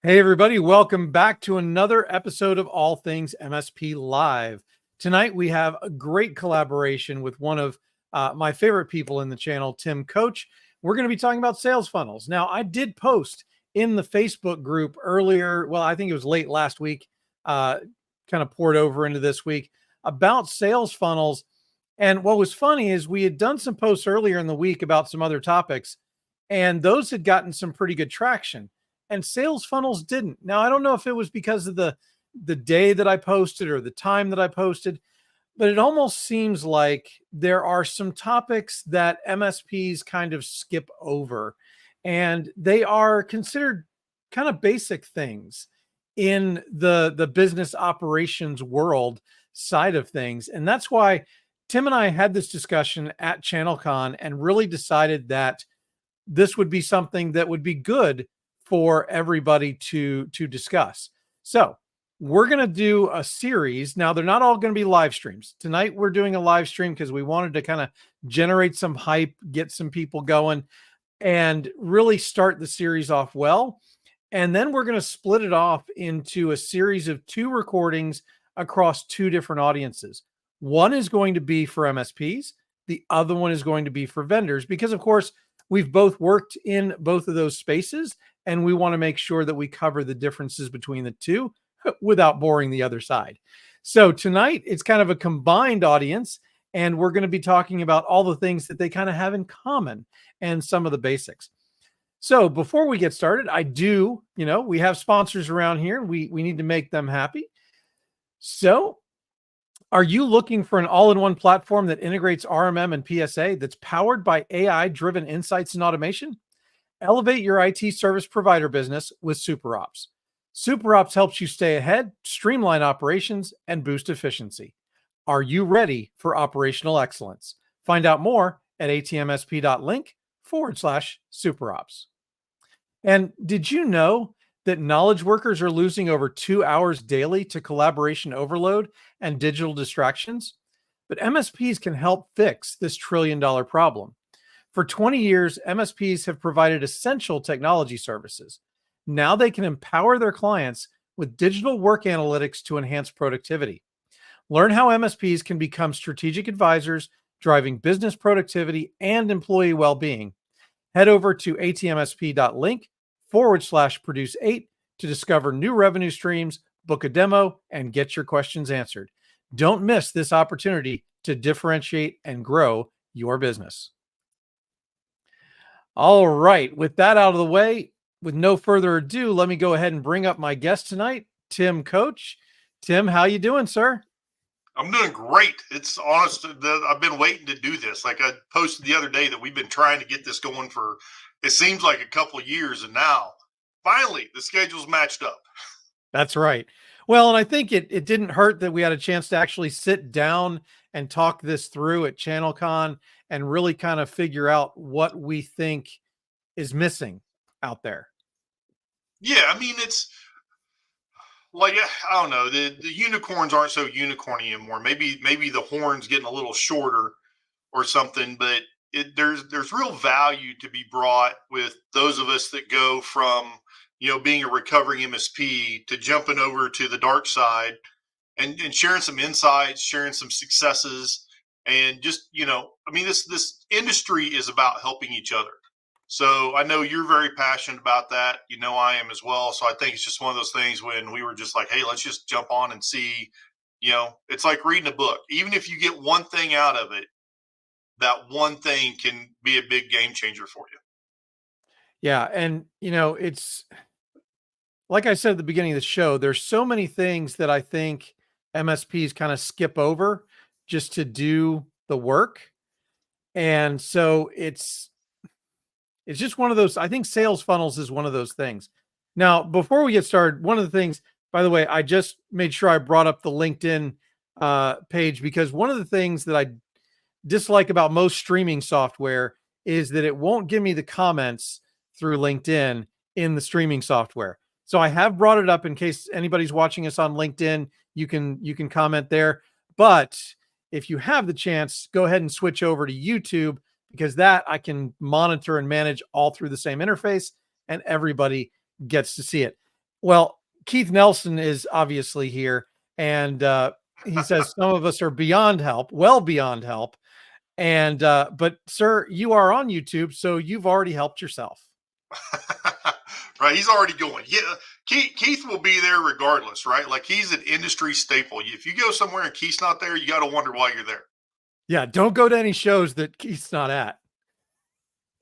Hey, everybody, welcome back to another episode of All Things MSP Live. Tonight, we have a great collaboration with one of my favorite people in the channel, Tim Coach. We're going to be talking about sales funnels. Now, I did post in the Facebook group earlier, well, I think it was late last week, kind of poured over into this week, about sales funnels. And what was funny is we had done some posts earlier in the week about some other topics, and those had gotten some pretty good traction and sales funnels didn't. Now, I don't know if it was because of the day that I posted or the time that I posted, but it almost seems like there are some topics that MSPs kind of skip over, and they are considered kind of basic things in the business operations world side of things. And that's why Tim and I had this discussion at ChannelCon and really decided that this would be something that would be good for everybody to discuss. So we're going to do a series. Now, they're not all going to be live streams. Tonight, we're doing a live stream because we wanted to kind of generate some hype, get some people going, and really start the series off well. And then we're going to split it off into a series of 2 recordings across 2 different audiences. One is going to be for MSPs. The other one is going to be for vendors, because, of course, we've both worked in both of those spaces, and we want to make sure that we cover the differences between the two without boring the other side. So tonight, it's kind of a combined audience, and we're going to be talking about all the things that they kind of have in common and some of the basics. So before we get started, we have sponsors around here. We need to make them happy. So are you looking for an all-in-one platform that integrates RMM and PSA that's powered by AI-driven insights and automation? Elevate your IT service provider business with SuperOps. SuperOps helps you stay ahead, streamline operations, and boost efficiency. Are you ready for operational excellence? Find out more at atmsp.link/SuperOps. And did you know that knowledge workers are losing over 2 hours daily to collaboration overload and digital distractions? But MSPs can help fix this trillion-dollar problem. For 20 years, MSPs have provided essential technology services. Now they can empower their clients with digital work analytics to enhance productivity. Learn how MSPs can become strategic advisors, driving business productivity and employee well-being. Head over to atmsp.link/produce8 to discover new revenue streams, book a demo, and get your questions answered. Don't miss this opportunity to differentiate and grow your business. All right, with that out of the way, with no further ado, let me go ahead and bring up my guest tonight, Tim Coach. Tim, how you doing, sir? I'm doing great. It's honest. I've been waiting to do this. Like I posted the other day that we've been trying to get this going for, it seems like a couple of years. And now finally the schedule's matched up. That's right. Well, and I think it didn't hurt that we had a chance to actually sit down and talk this through at ChannelCon and really kind of figure out what we think is missing out there. Yeah. I mean, it's like, I don't know, the unicorns aren't so unicorny anymore. Maybe the horn's getting a little shorter or something, but there's real value to be brought with those of us that go from, being a recovering MSP to jumping over to the dark side and sharing some insights, sharing some successes, and just, I mean, this industry is about helping each other. So I know you're very passionate about that. I am as well. So I think it's just one of those things when we were just like, hey, let's just jump on and see, it's like reading a book. Even if you get one thing out of it, that one thing can be a big game changer for you. Yeah. And, it's like I said at the beginning of the show, there's so many things that I think MSPs kind of skip over just to do the work. And so it's just one of those. I think sales funnels is one of those things. Now, before we get started, one of the things, by the way, I just made sure I brought up the LinkedIn page, because one of the things that I dislike about most streaming software is that it won't give me the comments through LinkedIn in the streaming software. So I have brought it up in case anybody's watching us on LinkedIn. You can comment there. But if you have the chance, go ahead and switch over to YouTube, because that I can monitor and manage all through the same interface, and everybody gets to see it. Well, Keith Nelson is obviously here, and he says some of us are beyond help, well beyond help. And but sir, you are on YouTube, so you've already helped yourself. Right, he's already going. Yeah, Keith will be there regardless, right? Like he's an industry staple. If you go somewhere and Keith's not there, you got to wonder why you're there. Yeah, don't go to any shows that Keith's not at.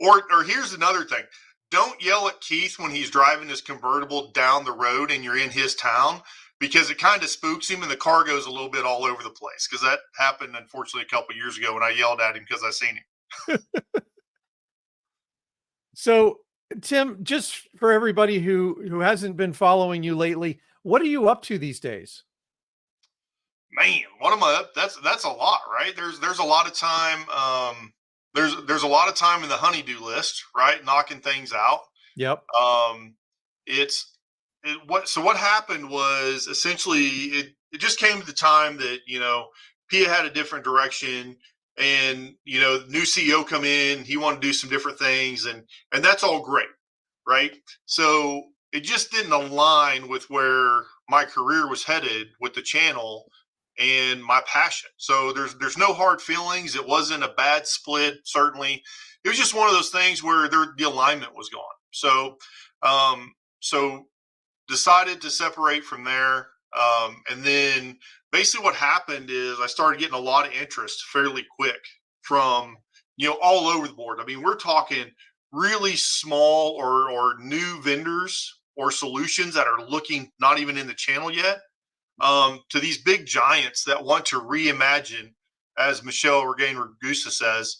Or here's another thing. Don't yell at Keith when he's driving his convertible down the road and you're in his town, because it kind of spooks him and the car goes a little bit all over the place. Because that happened, unfortunately, a couple years ago when I yelled at him because I seen him. So, Tim, just for everybody who hasn't been following you lately, what are you up to these days? Man, what am I up? That's a lot, right? There's a lot of time. There's a lot of time in the honeydew list, right? Knocking things out. Yep. Um, it's what happened was essentially it just came to the time that Pia had a different direction, and new CEO come in, he wanted to do some different things, and that's all great, right? So it just didn't align with where my career was headed with the channel and my passion. So there's no hard feelings. It wasn't a bad split, certainly. It was just one of those things where the alignment was gone. So decided to separate from there. And then basically what happened is I started getting a lot of interest fairly quick from, all over the board. I mean, we're talking really small or new vendors or solutions that are looking not even in the channel yet, to these big giants that want to reimagine, as Michelle McBain Ragusa says,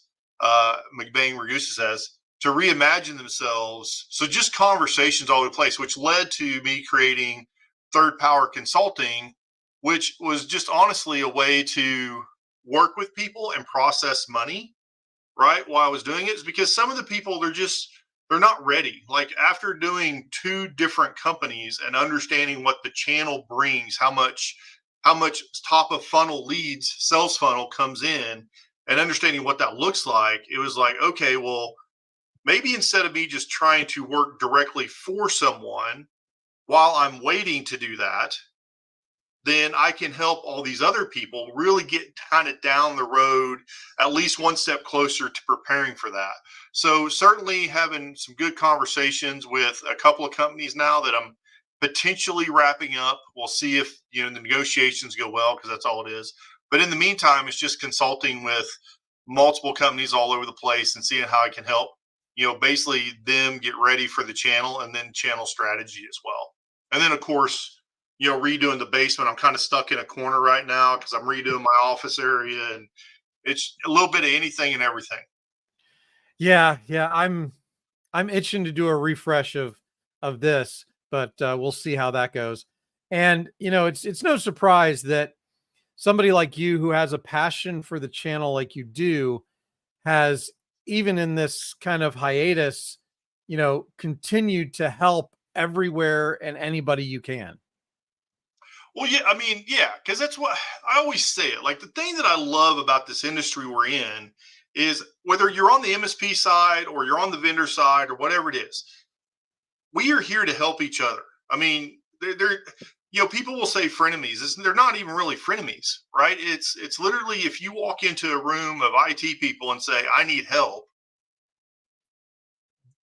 to reimagine themselves. So just conversations all over the place, which led to me creating Third Power Consulting, which was just honestly a way to work with people and process money, right? While I was doing it, is because some of the people, they're not ready. Like after doing two different companies and understanding what the channel brings, how much top of funnel leads, sales funnel comes in, and understanding what that looks like, it was like, okay, well, maybe instead of me just trying to work directly for someone while I'm waiting to do that, then I can help all these other people really get kind of down the road, at least one step closer to preparing for that. So certainly having some good conversations with a couple of companies now that I'm potentially wrapping up. We'll see if the negotiations go well, because that's all it is. But in the meantime, it's just consulting with multiple companies all over the place and seeing how I can help, basically them get ready for the channel and then channel strategy as well. And then of course, redoing the basement. I'm kind of stuck in a corner right now because I'm redoing my office area, and it's a little bit of anything and everything. Yeah, yeah. I'm itching to do a refresh of this, but we'll see how that goes. And it's no surprise that somebody like you who has a passion for the channel like you do has, even in this kind of hiatus, continued to help everywhere and anybody you can. Well, yeah, I mean, yeah, because that's what I always say it. Like the thing that I love about this industry we're in is whether you're on the MSP side or you're on the vendor side or whatever it is, we are here to help each other. I mean, people will say frenemies. They're not even really frenemies, right? It's literally, if you walk into a room of IT people and say, I need help,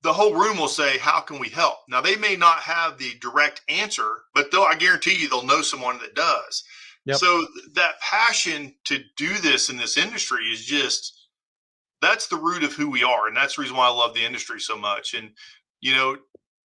the whole room will say, how can we help? Now, they may not have the direct answer, but I guarantee you they'll know someone that does. Yep. So that passion to do this in this industry is just, that's the root of who we are. And that's the reason why I love the industry so much. And,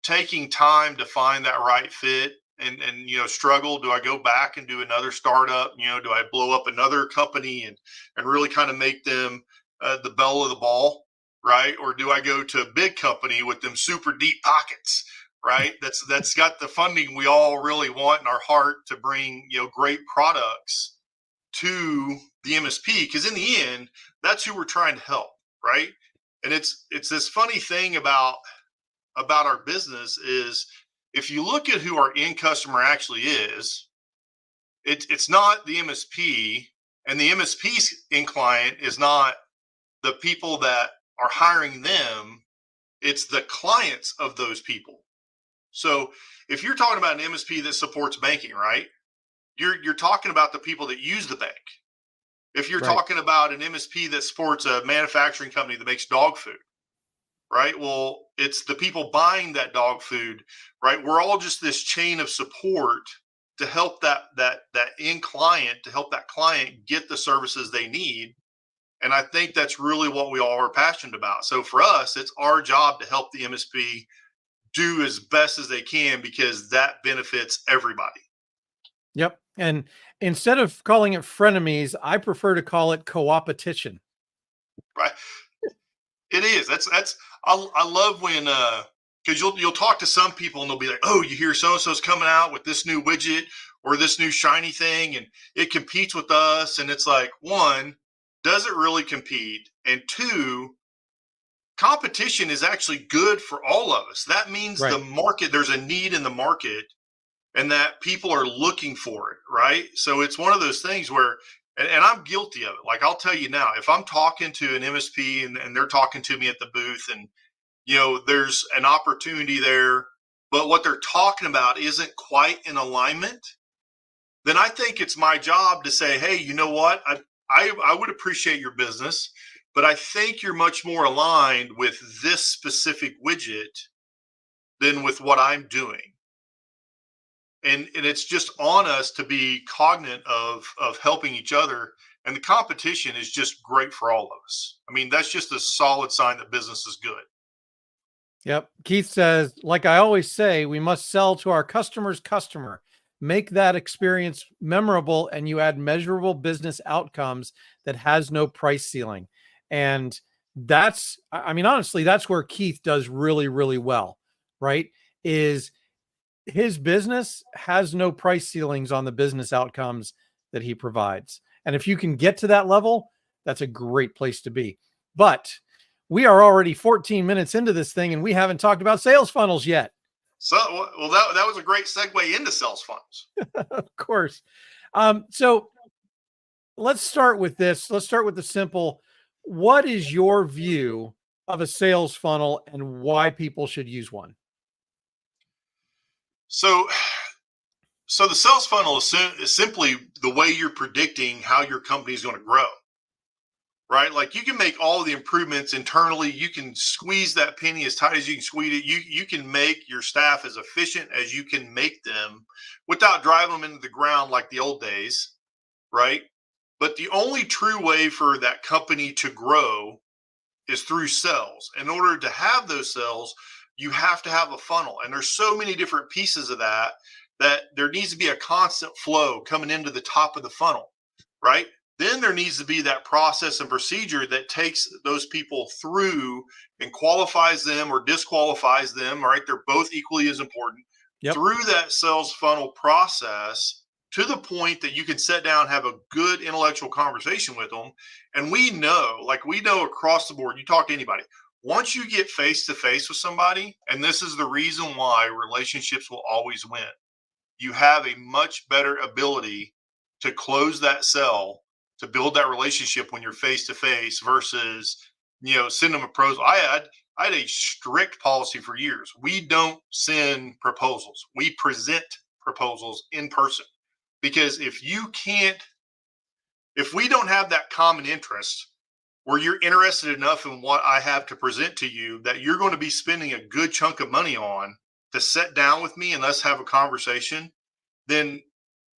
taking time to find that right fit and struggle. Do I go back and do another startup? Do I blow up another company and really kind of make them the belle of the ball? Right? Or do I go to a big company with them super deep pockets, right? That's got the funding we all really want in our heart to bring, great products to the MSP, because in the end, that's who we're trying to help, right? And it's this funny thing about our business is, if you look at who our end customer actually is, it's not the MSP, and the MSP's end client is not the people that are hiring them. It's the clients of those people. So if you're talking about an MSP that supports banking, right? You're talking about the people that use the bank. If you're Right. talking about an MSP that supports a manufacturing company that makes dog food, right? Well, it's the people buying that dog food, right? We're all just this chain of support to help that end client, to help that client get the services they need. And I think that's really what we all are passionate about. So for us, it's our job to help the MSP do as best as they can because that benefits everybody. Yep. And instead of calling it frenemies, I prefer to call it co-opetition. Right. It is. That's I love when because you'll talk to some people and they'll be like, oh, you hear so and so's coming out with this new widget or this new shiny thing and it competes with us. And it's like, one, does it really compete? And two, competition is actually good for all of us. That means the Right. market, there's a need in the market and that people are looking for it, right? So it's one of those things where, and I'm guilty of it. Like I'll tell you now, if I'm talking to an MSP and they're talking to me at the booth, and there's an opportunity there, but what they're talking about isn't quite in alignment, then I think it's my job to say, hey, you know what? I would appreciate your business, but I think you're much more aligned with this specific widget than with what I'm doing. And it's just on us to be cognizant of helping each other, and the competition is just great for all of us. I mean, that's just a solid sign that business is good. Yep. Keith says, like I always say, we must sell to our customer's customer. Make that experience memorable, and you add measurable business outcomes that has no price ceiling. And I mean, honestly, that's where Keith does really, really well, right? Is his business has no price ceilings on the business outcomes that he provides. And if you can get to that level, that's a great place to be. But we are already 14 minutes into this thing and we haven't talked about sales funnels yet. So, well, that was a great segue into sales funnels. Of course. So let's start with this. Let's start with the simple. What is your view of a sales funnel and why people should use one? So, so the sales funnel is simply the way you're predicting how your company is going to grow, right? Like you can make all of the improvements internally. You can squeeze that penny as tight as you can squeeze it. You can make your staff as efficient as you can make them without driving them into the ground like the old days, right? But the only true way for that company to grow is through sales. In order to have those sales, you have to have a funnel. And there's so many different pieces of that there needs to be a constant flow coming into the top of the funnel, right? Then there needs to be that process and procedure that takes those people through and qualifies them or disqualifies them, right? They're both equally as important Yep. through that sales funnel process to the point that you can sit down, have a good intellectual conversation with them. And we know across the board, you talk to anybody, once you get face to face with somebody, and this is the reason why relationships will always win, you have a much better ability to close that sell, to build that relationship when you're face to face versus, send them a proposal. I had a strict policy for years. We don't send proposals. We present proposals in person because if we don't have that common interest where you're interested enough in what I have to present to you that you're going to be spending a good chunk of money on to sit down with me and let's have a conversation, then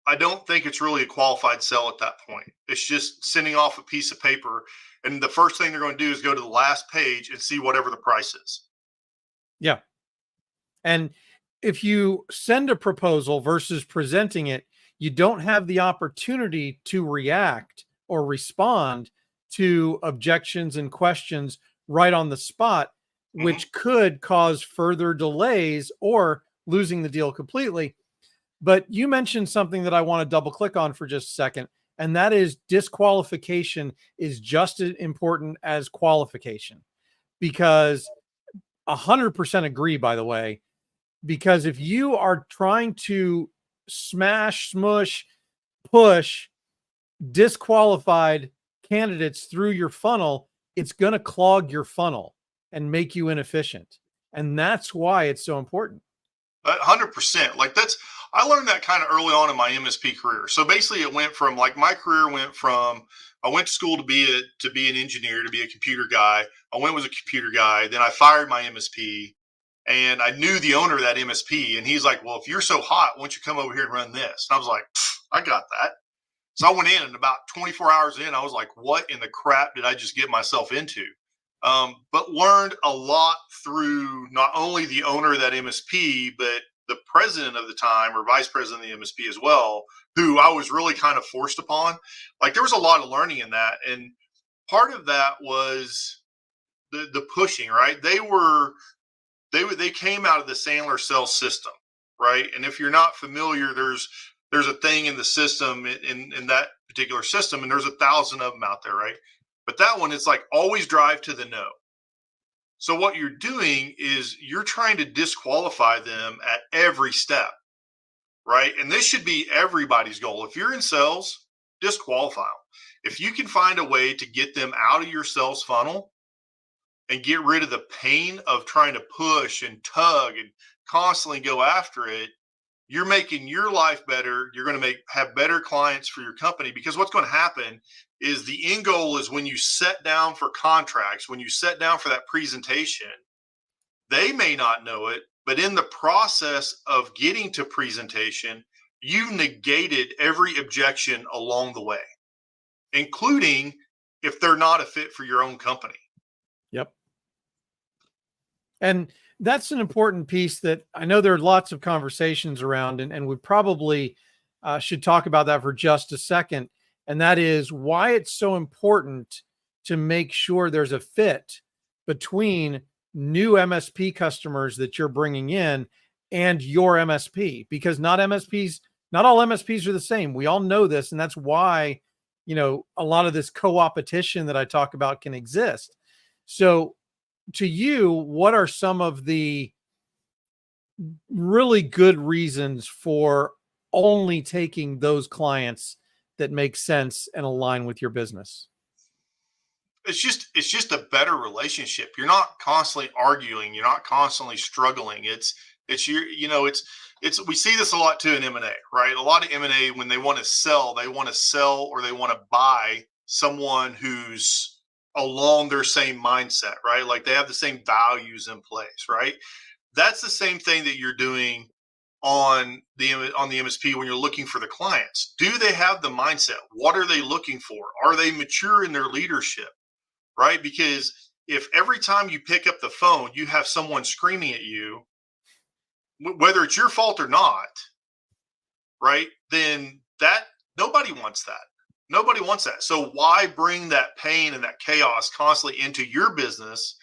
I don't think it's really a qualified sell at that point. It's just sending off a piece of paper. And the first thing they're going to do is go to the last page and see whatever the price is. Yeah. And if you send a proposal versus presenting it, you don't have the opportunity to react or respond to objections and questions right on the spot, Mhm. which could cause further delays or losing the deal completely. But you mentioned something that I want to double click on for just a second, and that is disqualification is just as important as qualification because 100% agree, by the way, because if you are trying to smash, smush, push disqualified candidates through your funnel, it's going to clog your funnel and make you inefficient. And that's why it's so important. 100%. Like I learned that kind of early on in my MSP career. So basically it went from like my career went from, I went to school to be an engineer, to be a computer guy. I went was a computer guy. Then I fired my MSP and I knew the owner of that MSP. And he's like, well, if you're so hot, why don't you come over here and run this? And I was like, I got that. So I went in and about 24 hours in, I was like, what in the crap did I just get myself into? But learned a lot through not only the owner of that MSP, but the president of the time or vice president of the MSP as well, who I was really kind of forced upon. Like there was a lot of learning in that. And part of that was the pushing, right? They came out of the Sandler sales system, right? And if you're not familiar, there's a thing in the system in that particular system, and there's 1,000 of them out there, right? But that one, it's like always drive to the no. So what you're doing is you're trying to disqualify them at every step, right? And this should be everybody's goal. If you're in sales, disqualify them. If you can find a way to get them out of your sales funnel and get rid of the pain of trying to push and tug and constantly go after it, you're making your life better. You're going to have better clients for your company, because what's going to happen is the end goal is when you set down for contracts, when you set down for that presentation, they may not know it, but in the process of getting to presentation, you've negated every objection along the way, including if they're not a fit for your own company. Yep. And that's an important piece that I know there are lots of conversations around, and we probably should talk about that for just a second. And that is why it's so important to make sure there's a fit between new MSP customers that you're bringing in and your MSP, because not all MSPs are the same. We all know this. And that's why, a lot of this co-opetition that I talk about can exist. So to you, what are some of the really good reasons for only taking those clients that make sense and align with your business? It's just a better relationship. You're not constantly arguing. You're not constantly struggling. We see this a lot too in M&A, right? A lot of M&A, when they want to sell or they want to buy someone who's along their same mindset, right? Like they have the same values in place, right? That's the same thing that you're doing on the MSP when you're looking for the clients. Do they have the mindset? What are they looking for? Are they mature in their leadership, right? Because if every time you pick up the phone, you have someone screaming at you, whether it's your fault or not, right? Then nobody wants that. Nobody wants that. So why bring that pain and that chaos constantly into your business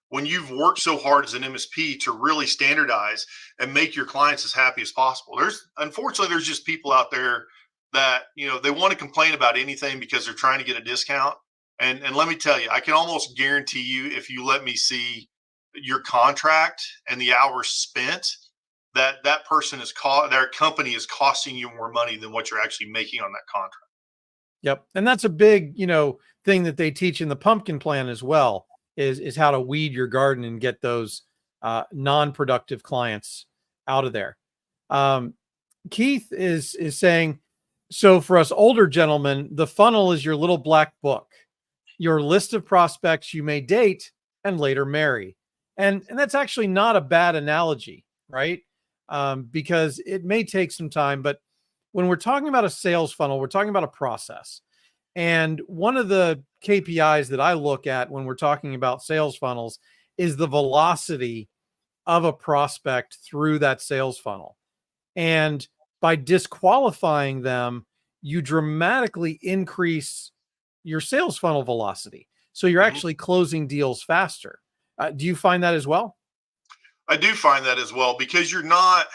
when you've worked so hard as an MSP to really standardize and make your clients as happy as possible? Unfortunately, there's just people out there that, they want to complain about anything because they're trying to get a discount. And let me tell you, I can almost guarantee you, if you let me see your contract and the hours spent, that their company is costing you more money than what you're actually making on that contract. Yep. And that's a big, thing that they teach in the pumpkin plan as well, is how to weed your garden and get those non-productive clients out of there. Keith is saying, so for us older gentlemen, the funnel is your little black book, your list of prospects you may date and later marry. And that's actually not a bad analogy, right? Because it may take some time, but when we're talking about a sales funnel, we're talking about a process. And one of the KPIs that I look at when we're talking about sales funnels is the velocity of a prospect through that sales funnel. And by disqualifying them, you dramatically increase your sales funnel velocity. So you're actually closing deals faster. Do you find that as well? I do find that as well, because you're not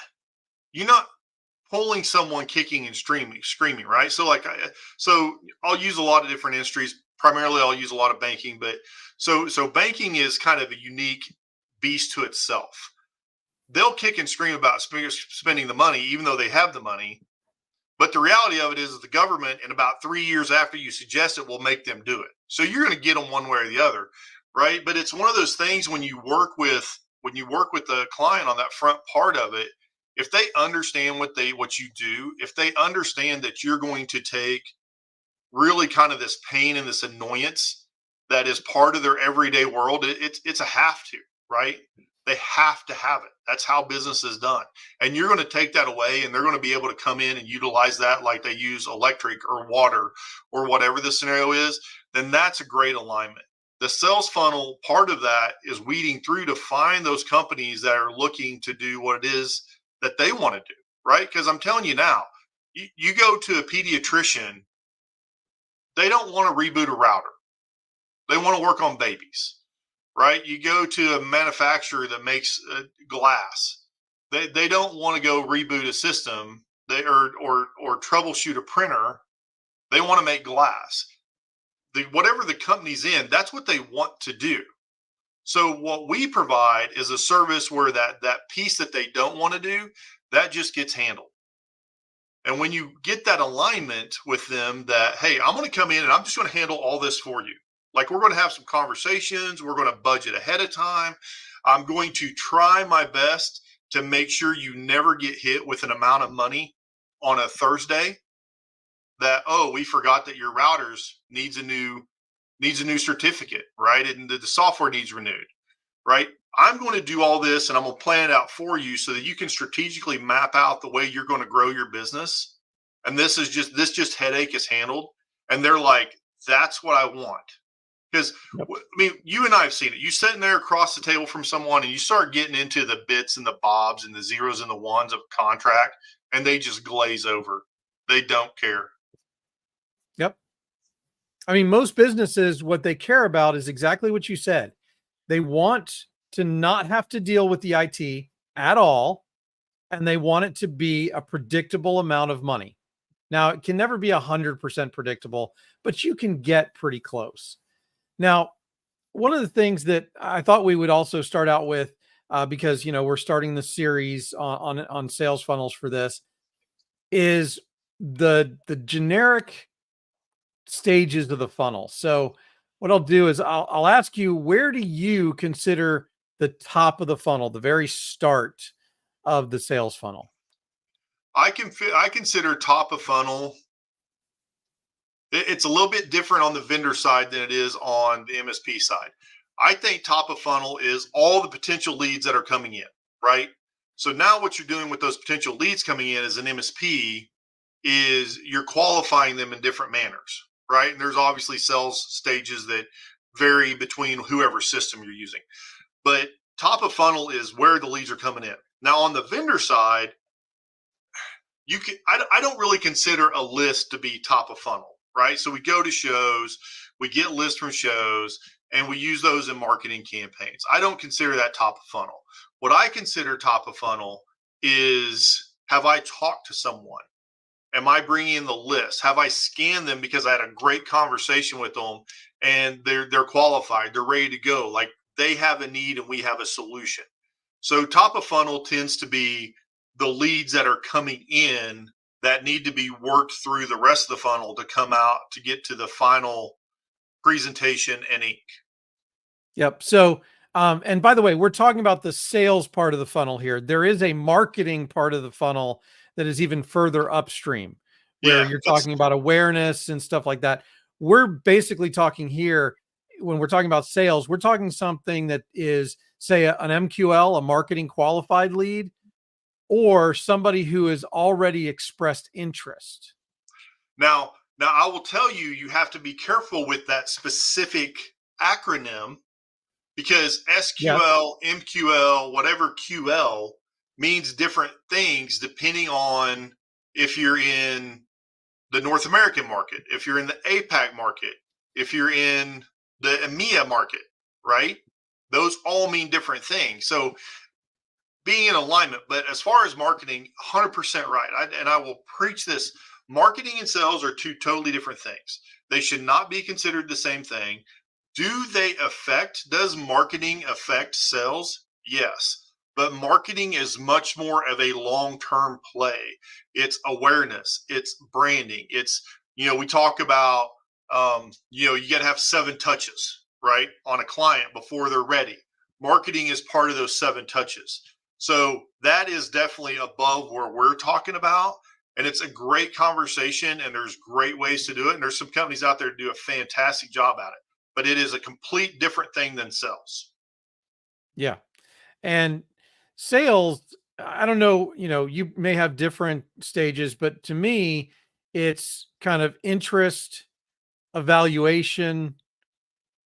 pulling someone kicking and screaming, right? So I'll use a lot of different industries. Primarily, I'll use a lot of banking, but so banking is kind of a unique beast to itself. They'll kick and scream about spending the money, even though they have the money. But the reality of it is the government, in about 3 years after you suggest it, will make them do it. So you're going to get them one way or the other, right? But it's one of those things when you work with the client on that front part of it, if they understand what you do, if they understand that you're going to take really kind of this pain and this annoyance that is part of their everyday world, it's a have to, right? They have to have it. That's how business is done. And you're going to take that away, and they're going to be able to come in and utilize that like they use electric or water or whatever the scenario is. Then that's a great alignment. The sales funnel, part of that is weeding through to find those companies that are looking to do what it is that they want to do, right? Because I'm telling you now, you go to a pediatrician, they don't want to reboot a router. They want to work on babies, right? You go to a manufacturer that makes glass. They don't want to go reboot a system or troubleshoot a printer. They want to make glass. Whatever the company's in, that's what they want to do. So what we provide is a service where that piece that they don't want to do, that just gets handled. And when you get that alignment with them that, hey, I'm going to come in and I'm just going to handle all this for you. Like, we're going to have some conversations. We're going to budget ahead of time. I'm going to try my best to make sure you never get hit with an amount of money on a Thursday that, oh, we forgot that your routers needs a new certificate, right? And the software needs renewed, right? I'm going to do all this, and I'm going to plan it out for you so that you can strategically map out the way you're going to grow your business. And this just headache is handled. And they're like, that's what I want. Because, I mean, you and I have seen it. You sitting there across the table from someone and you start getting into the bits and the bobs and the zeros and the ones of a contract, and they just glaze over. They don't care. Yep. I mean, most businesses, what they care about is exactly what you said. They want to not have to deal with the IT at all, and they want it to be a predictable amount of money. Now, it can never be 100% predictable, but you can get pretty close. Now, one of the things that I thought we would also start out with, because we're starting the series on sales funnels for this, is the generic stages of the funnel. So, what I'll do is I'll ask you, where do you consider the top of the funnel, the very start of the sales funnel? I consider top of funnel. It's a little bit different on the vendor side than it is on the MSP side. I think top of funnel is all the potential leads that are coming in, right? So now what you're doing with those potential leads coming in as an MSP is you're qualifying them in different manners, right? And there's obviously sales stages that vary between whoever system you're using. But top of funnel is where the leads are coming in. Now on the vendor side, I don't really consider a list to be top of funnel, right? So we go to shows, we get lists from shows, and we use those in marketing campaigns. I don't consider that top of funnel. What I consider top of funnel is, have I talked to someone? Am I bringing in the list? Have I scanned them because I had a great conversation with them and they're qualified, they're ready to go, like they have a need and we have a solution. So top of funnel tends to be the leads that are coming in that need to be worked through the rest of the funnel to come out to get to the final presentation and ink. Yep. So, and by the way, we're talking about the sales part of the funnel here. There is a marketing part of the funnel that is even further upstream, where you're talking about awareness and stuff like that. We're basically talking here, when we're talking about sales, we're talking something that is, say, an MQL, a marketing qualified lead, or somebody who has already expressed interest. Now I will tell you, you have to be careful with that specific acronym, because SQL, MQL, whatever QL means different things depending on if you're in the North American market, if you're in the APAC market, if you're in the EMEA market, right? Those all mean different things. So being in alignment. But as far as marketing, 100% right. I will preach this. Marketing and sales are two totally different things. They should not be considered the same thing. Does marketing affect sales? Yes. But marketing is much more of a long-term play. It's awareness. It's branding. It's, we talk about, you got to have 7 touches, right, on a client before they're ready. Marketing is part of those 7 touches. So that is definitely above where we're talking about. And it's a great conversation, and there's great ways to do it. And there's some companies out there that do a fantastic job at it, but it is a complete different thing than sales. Yeah. And sales, I don't know, you may have different stages, but to me, it's kind of interest, evaluation,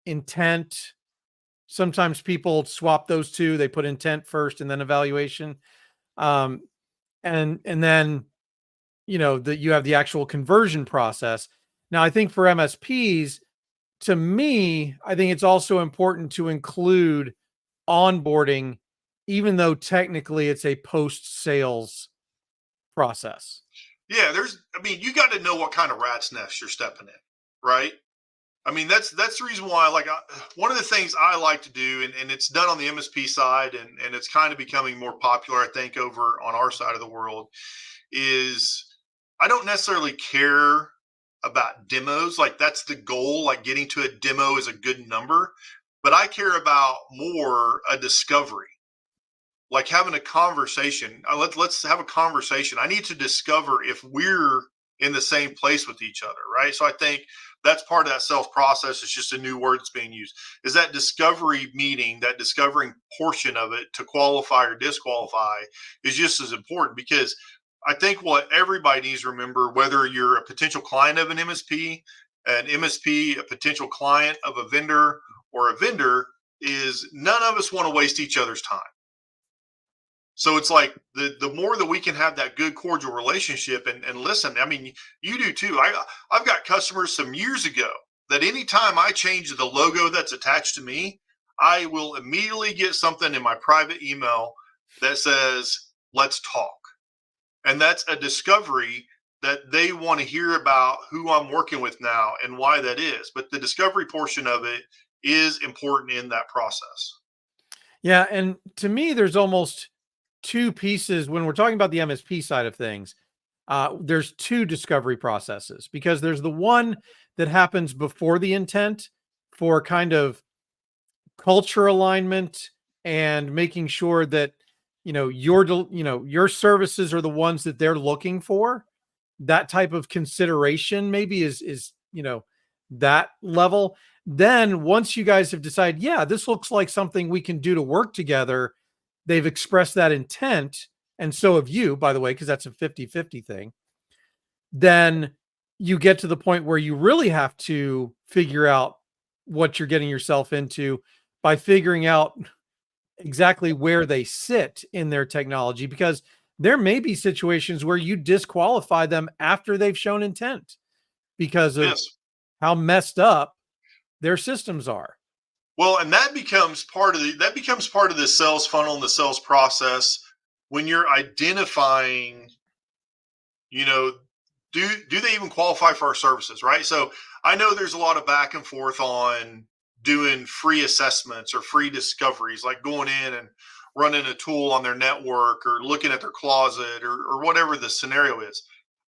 intent. Sometimes people swap those two. They put intent first and then evaluation. Um, and then that you have the actual conversion process. Now, I think for MSPs, to me, I think it's also important to include onboarding, even though technically it's a post-sales process. Yeah, you got to know what kind of rat's nest you're stepping in, right? I mean, that's the reason why, one of the things I like to do, and it's done on the MSP side, and it's kind of becoming more popular, I think, over on our side of the world, is I don't necessarily care about demos. Like, that's the goal. Like, getting to a demo is a good number, but I care about more a discovery, like having a conversation. Let's have a conversation. I need to discover if we're in the same place with each other, right? So I think that's part of that sales process. It's just a new word that's being used. Is that discovery meeting, that discovering portion of it to qualify or disqualify is just as important, because I think what everybody needs to remember, whether you're a potential client of an MSP, a potential client of a vendor, or a vendor, is none of us want to waste each other's time. So it's like the more that we can have that good cordial relationship, and listen, I mean, you do too. I've got customers some years ago that anytime I change the logo that's attached to me, I will immediately get something in my private email that says, let's talk. And that's a discovery that they want to hear about who I'm working with now and why that is. But the discovery portion of it is important in that process. Yeah. And to me, there's almost two pieces when we're talking about the MSP side of things. There's two discovery processes, because there's the one that happens before the intent for kind of culture alignment and making sure that your services are the ones that they're looking for. That type of consideration maybe is that level. Then once you guys have decided, yeah, this looks like something we can do to work together, they've expressed that intent, and so have you, by the way, because that's a 50-50 thing. Then you get to the point where you really have to figure out what you're getting yourself into by figuring out exactly where they sit in their technology, because there may be situations where you disqualify them after they've shown intent because of Yes. how messed up their systems are. Well, and that becomes part of the sales funnel and the sales process when you're identifying, you know, do they even qualify for our services, right? So I know there's a lot of back and forth on doing free assessments or free discoveries, like going in and running a tool on their network or looking at their closet, or whatever the scenario is.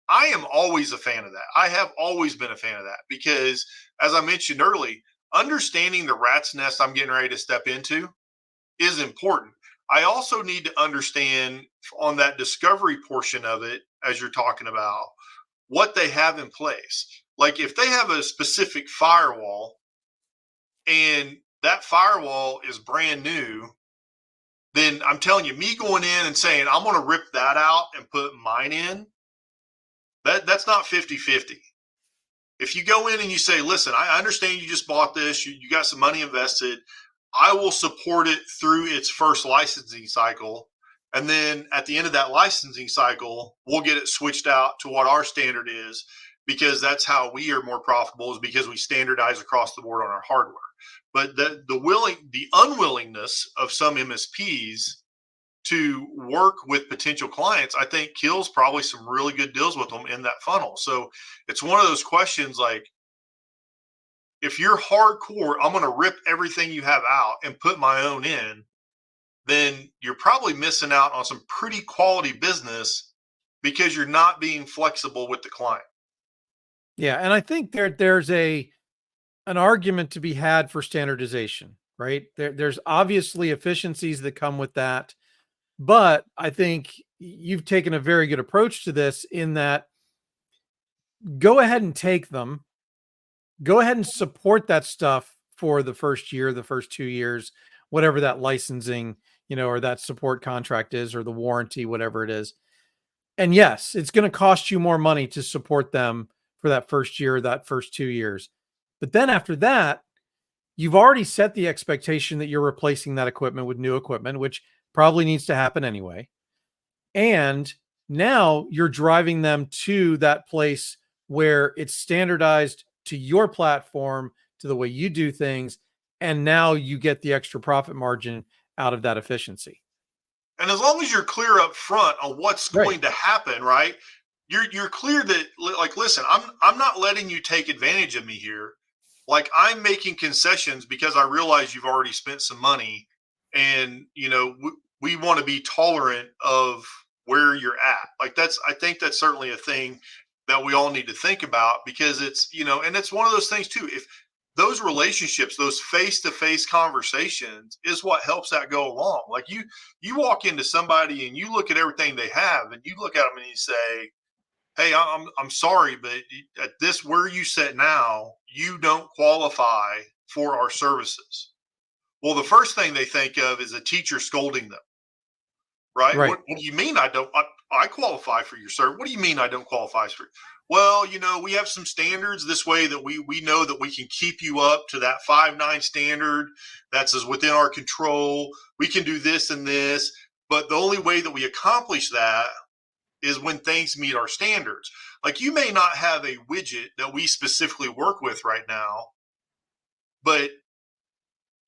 I am always a fan of that. I have always been a fan of that because, as I mentioned early, understanding the rat's nest I'm getting ready to step into is important. I also need to understand on that discovery portion of it, as you're talking about, what they have in place. Like, if they have a specific firewall and that firewall is brand new, then I'm telling you, me going in and saying, I'm going to rip that out and put mine in, that's not 50-50. If you go in and you say, listen, I understand you just bought this, you got some money invested, I will support it through its first licensing cycle. And then at the end of that licensing cycle, we'll get it switched out to what our standard is, because that's how we are more profitable, is because we standardize across the board on our hardware. But the unwillingness of some MSPs to work with potential clients, I think, kills probably some really good deals with them in that funnel. So it's one of those questions, like, if you're hardcore, I'm going to rip everything you have out and put my own in, then you're probably missing out on some pretty quality business because you're not being flexible with the client. Yeah, and I think there's an argument to be had for standardization, right? There's obviously efficiencies that come with that, But I think you've taken a very good approach to this in that go ahead and take them, go ahead and support that stuff for the first year, the first 2 years, whatever that licensing, or that support contract is, or the warranty, whatever it is. And yes, it's going to cost you more money to support them for that first year, that first 2 years. But then after that, you've already set the expectation that you're replacing that equipment with new equipment, which probably needs to happen anyway. And now you're driving them to that place where it's standardized to your platform, to the way you do things. And now you get the extra profit margin out of that efficiency. And as long as you're clear up front on what's Right. going to happen, right? You're clear that, like, listen, I'm not letting you take advantage of me here. Like, I'm making concessions because I realize you've already spent some money, and we want to be tolerant of where you're at. Like, I think that's certainly a thing that we all need to think about, because it's, and it's one of those things too. If those relationships, those face-to-face conversations is what helps that go along. Like, you walk into somebody and you look at everything they have, and you look at them and you say, hey, I'm sorry, but at this where you sit now, you don't qualify for our services. Well, the first thing they think of is a teacher scolding them, right? Right. What do you mean I don't? I qualify for your service. What do you mean I don't qualify for? Well, we have some standards this way that we know that we can keep you up to that 5.9 standard. That's within our control. We can do this and this, but the only way that we accomplish that is when things meet our standards. Like, you may not have a widget that we specifically work with right now, but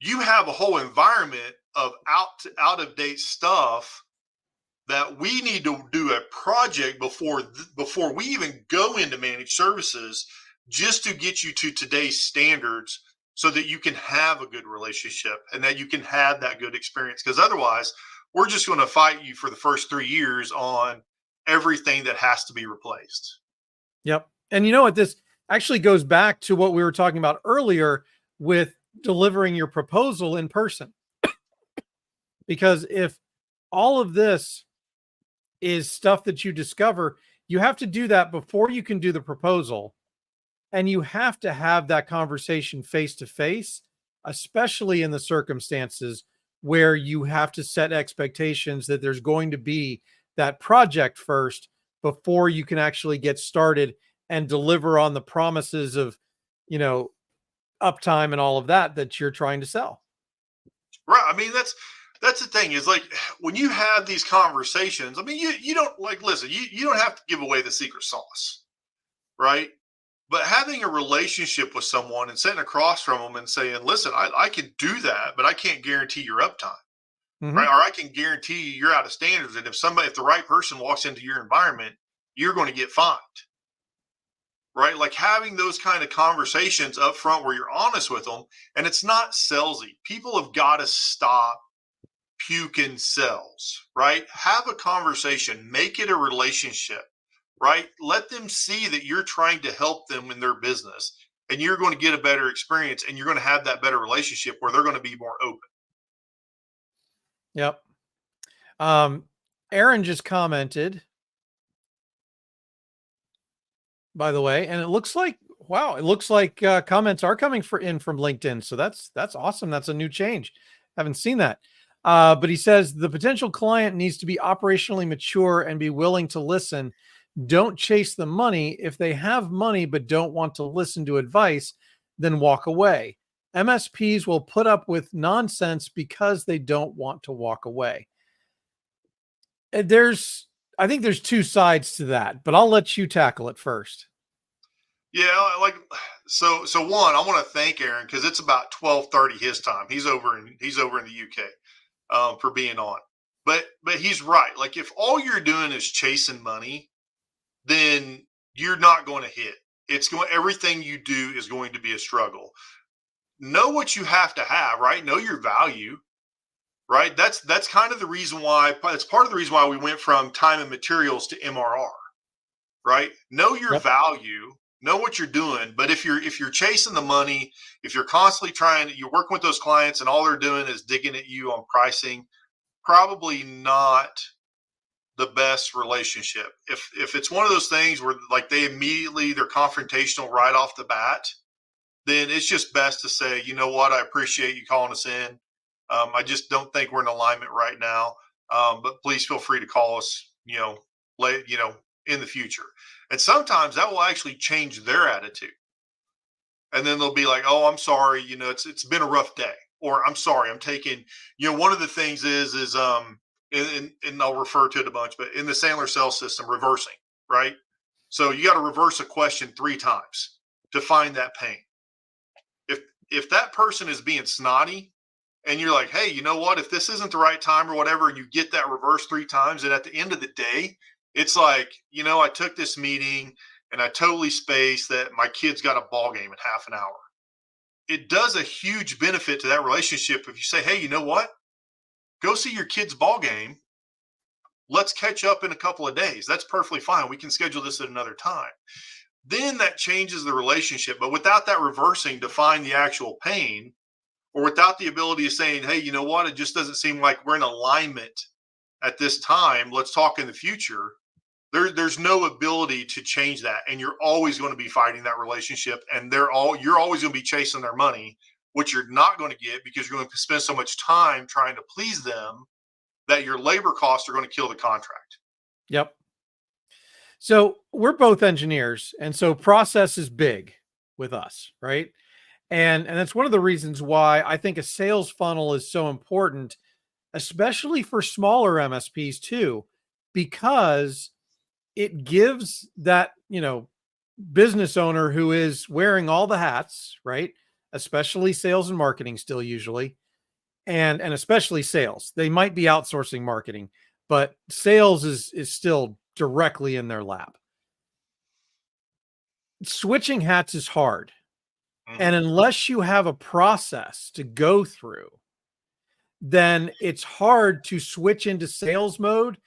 you have a whole environment of out of date stuff that we need to do a project before we even go into managed services, just to get you to today's standards, so that you can have a good relationship and that you can have that good experience. Because otherwise, we're just going to fight you for the first 3 years on everything that has to be replaced. Yep. And you know what? This actually goes back to what we were talking about earlier with delivering your proposal in person. Because if all of this is stuff that you discover, you have to do that before you can do the proposal. And you have to have that conversation face to face, especially in the circumstances where you have to set expectations that there's going to be that project first before you can actually get started and deliver on the promises of, uptime and all of that you're trying to sell. Right. I mean, that's the thing, is like, when you have these conversations, I mean, you don't, like, listen, you don't have to give away the secret sauce, right? But having a relationship with someone and sitting across from them and saying, listen, I can do that, but I can't guarantee your uptime, Mm-hmm. right? Or I can guarantee you're out of standards. And if the right person walks into your environment, you're going to get fined, right? Like, having those kind of conversations up front where you're honest with them, and it's not salesy. People have got to stop puking sales, right? Have a conversation, make it a relationship, right? Let them see that you're trying to help them in their business, and you're going to get a better experience, and you're going to have that better relationship where they're going to be more open. Yep. Aaron just commented, by the way, and it looks like, wow, it looks like comments are coming in from LinkedIn. So that's awesome. That's a new change. Haven't seen that. But he says the potential client needs to be operationally mature and be willing to listen. Don't chase the money. If they have money but don't want to listen to advice, then walk away. MSPs will put up with nonsense because they don't want to walk away. I think there's two sides to that, but I'll let you tackle it first. Yeah, like, so one, I want to thank Aaron, because it's about 12:30 his time. He's over in the UK, for being on. But he's right. Like, if all you're doing is chasing money, then you're not going to hit. Everything you do is going to be a struggle. Know what you have to have, right? Know your value, right? That's kind of the reason why. It's part of the reason why we went from time and materials to MRR, right? Know your value, know what you're doing. But if you're chasing the money, if you're constantly you're working with those clients and all they're doing is digging at you on pricing, probably not the best relationship. If it's one of those things where like they're confrontational right off the bat, then it's just best to say, you know what, I appreciate you calling us in. I just don't think we're in alignment right now. But please feel free to call us, late, in the future. And sometimes that will actually change their attitude. And then they'll be like, "Oh, I'm sorry, it's been a rough day," or "I'm sorry, I'm taking." One of the things is and I'll refer to it a bunch, but in the Sandler sales system, reversing, right? So you got to reverse a question 3 times to find that pain. If that person is being snotty, and you're like, "Hey, you know what? If this isn't the right time or whatever," and you get that reverse 3 times, and at the end of the day, it's like, I took this meeting and I totally spaced that my kid's got a ball game in half an hour. It does a huge benefit to that relationship if you say, "Hey, you know what? Go see your kid's ball game. Let's catch up in a couple of days. That's perfectly fine. We can schedule this at another time." Then that changes the relationship. But without that reversing to find the actual pain, or without the ability of saying, "Hey, you know what? It just doesn't seem like we're in alignment at this time. Let's talk in the future." There's no ability to change that, and you're always going to be fighting that relationship, and you're always going to be chasing their money, which you're not going to get because you're going to spend so much time trying to please them that your labor costs are going to kill the contract. Yep. So we're both engineers, and so process is big with us, right? And that's one of the reasons why I think a sales funnel is so important, especially for smaller MSPs too, because it gives that, business owner who is wearing all the hats, right? Especially sales and marketing still usually, and especially sales. They might be outsourcing marketing, but sales is still directly in their lap. Switching hats is hard. And Mm-hmm. unless you have a process to go through, then it's hard to switch into sales mode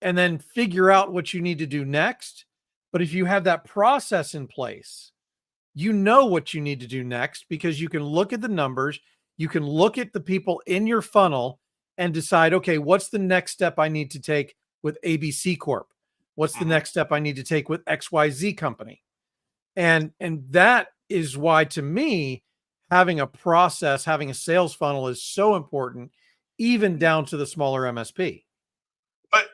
and then figure out what you need to do next. But if you have that process in place, you know what you need to do next because you can look at the numbers, you can look at the people in your funnel and decide, okay, what's the next step I need to take with ABC Corp? What's the Mm-hmm. next step I need to take with XYZ company? And that is why, to me, having a process, having a sales funnel is so important, even down to the smaller MSP. But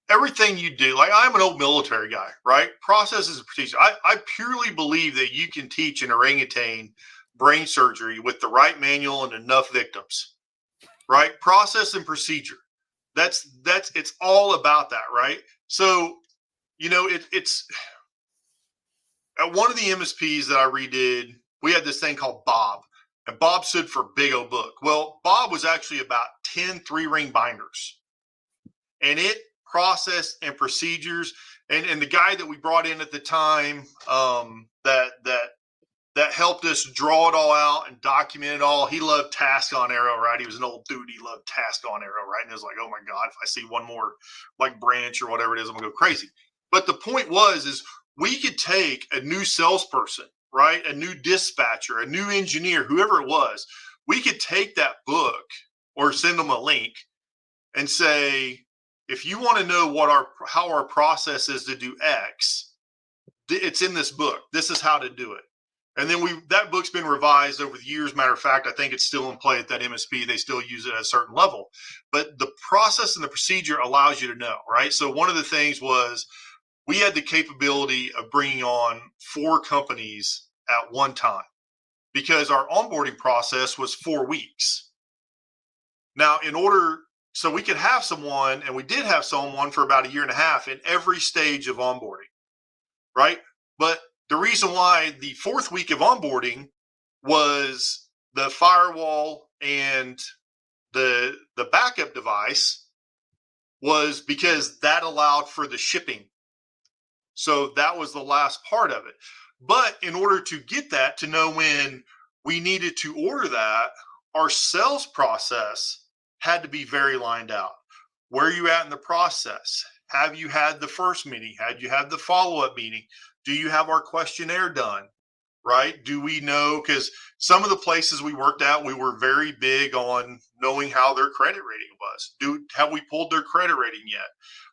everything you do, like I'm an old military guy, right? Processes and procedures. I purely believe that you can teach an orangutan brain surgery with the right manual and enough victims, right? Process and procedure. That's it's all about that, right? So, it's at one of the MSPs that I redid, we had this thing called Bob, and Bob stood for Big O Book. Well, Bob was actually about 10 3-ring binders, and it processed and procedures. And the guy that we brought in at the time, that helped us draw it all out and document it all. He loved Task on Arrow, right? He was an old dude. He loved Task on Arrow, right? And it was like, oh my God, if I see one more like branch or whatever it is, I'm gonna go crazy. But the point is we could take a new salesperson, right? A new dispatcher, a new engineer, whoever it was, we could take that book or send them a link and say, if you want to know how our process is to do X, it's in this book. This is how to do it. And then that book's been revised over the years. Matter of fact, I think it's still in play at that MSP. They still use it at a certain level. But the process and the procedure allows you to know, right? So one of the things was we had the capability of bringing on 4 companies at one time because our onboarding process was 4 weeks. Now, so we could have someone, and we did have someone for about a year and a half in every stage of onboarding, right? But the reason why the 4th week of onboarding was the firewall and the backup device was because that allowed for the shipping. So that was the last part of it. But in order to get that, to know when we needed to order that, our sales process had to be very lined out. Where are you at in the process? Have you had the first meeting? Had you had the follow-up meeting? Do you have our questionnaire done? right? Do we know? Because some of the places we worked at, we were very big on knowing how their credit rating was. Have we pulled their credit rating yet?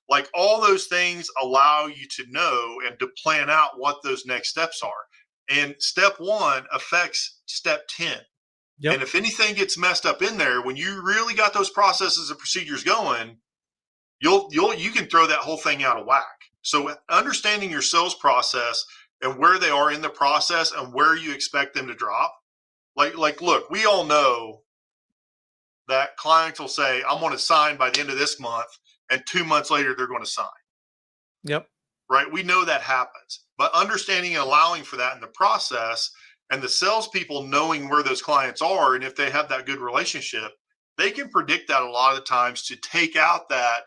Like all those things allow you to know and to plan out what those next steps are. And step 1 affects step 10. And Yep. if anything gets messed up in there, when you really got those processes and procedures going, you can throw that whole thing out of whack. So understanding your sales process and where they are in the process and where you expect them to drop. Like look, we all know that clients will say, I'm going to sign by the end of this month, and 2 months later they're going to sign. Yep. Right? We know that happens. But understanding and allowing for that in the process, and the salespeople knowing where those clients are, and if they have that good relationship, they can predict that a lot of the times to take out that,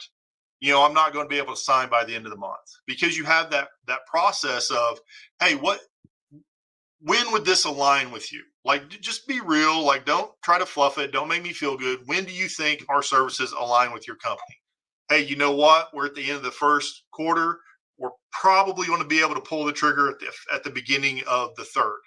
I'm not going to be able to sign by the end of the month, because you have that process of, hey, when would this align with you? Like, just be real. Like, don't try to fluff it. Don't make me feel good. When do you think our services align with your company? Hey, you know what? We're at the end of the first quarter. We're probably going to be able to pull the trigger at the beginning of the third.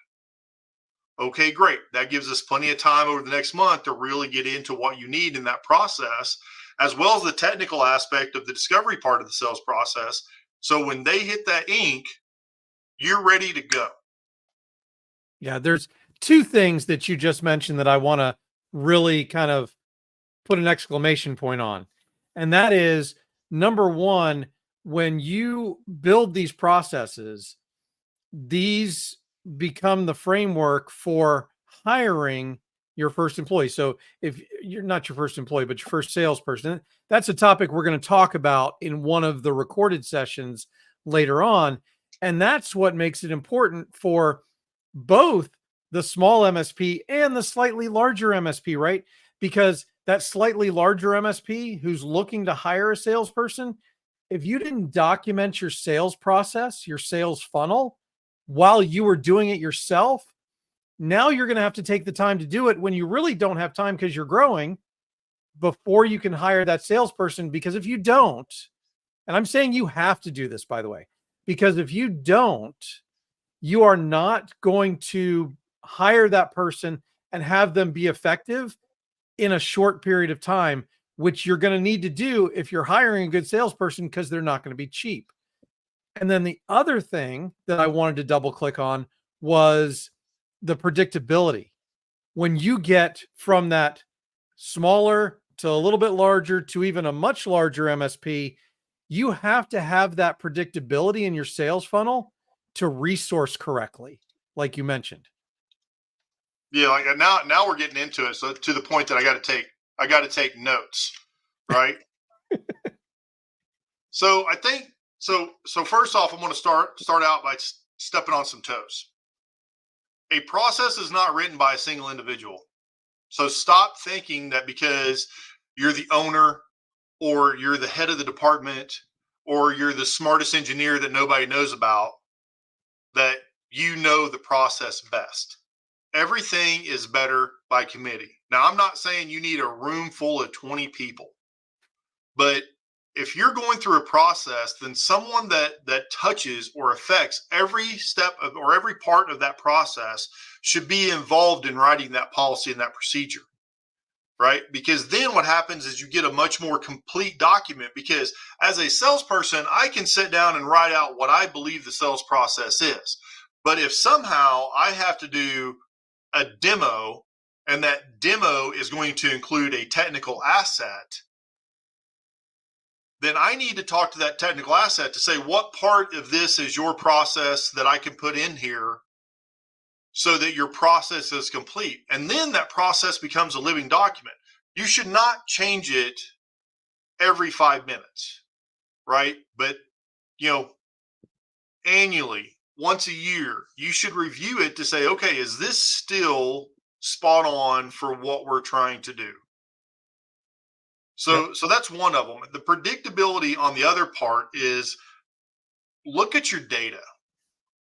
Okay, great. That gives us plenty of time over the next month to really get into what you need in that process, as well as the technical aspect of the discovery part of the sales process. So when they hit that ink, you're ready to go. Yeah, there's two things that you just mentioned that I want to really kind of put an exclamation point on. And that is, number one, when you build these processes, these become the framework for hiring your first employee. So if you're not your first employee, but your first salesperson, that's a topic we're going to talk about in one of the recorded sessions later on. And that's what makes it important for both the small MSP and the slightly larger MSP, right? Because that slightly larger MSP who's looking to hire a salesperson, if you didn't document your sales process, your sales funnel, while you were doing it yourself, now you're going to have to take the time to do it when you really don't have time because you're growing before you can hire that salesperson. Because if you don't, and I'm saying you have to do this, by the way, because if you don't, you are not going to hire that person and have them be effective in a short period of time, which you're going to need to do if you're hiring a good salesperson, because they're not going to be cheap. And then the other thing that I wanted to double click on was the predictability. When you get from that smaller to a little bit larger to even a much larger MSP, you have to have that predictability in your sales funnel to resource correctly, like you mentioned. Yeah, like now we're getting into it. So to the point that I got to take notes, right? So I think so first off, I'm going to start out by stepping on some toes. A process is not written by a single individual. So stop thinking that because you're the owner, or you're the head of the department, or you're the smartest engineer that nobody knows about, that you know the process best. Everything is better by committee. Now, I'm not saying you need a room full of 20 people, but if you're going through a process, then someone that touches or affects every step of, or every part of that process should be involved in writing that policy and that procedure, right? Because then what happens is you get a much more complete document, because as a salesperson, I can sit down and write out what I believe the sales process is. But if somehow I have to do a demo, and that demo is going to include a technical asset, then I need to talk to that technical asset to say, what part of this is your process that I can put in here so that your process is complete? And then that process becomes a living document. You should not change it every 5 minutes, right? But, annually, once a year, you should review it to say, okay, is this still spot on for what we're trying to do? So that's one of them. The predictability on the other part is, look at your data.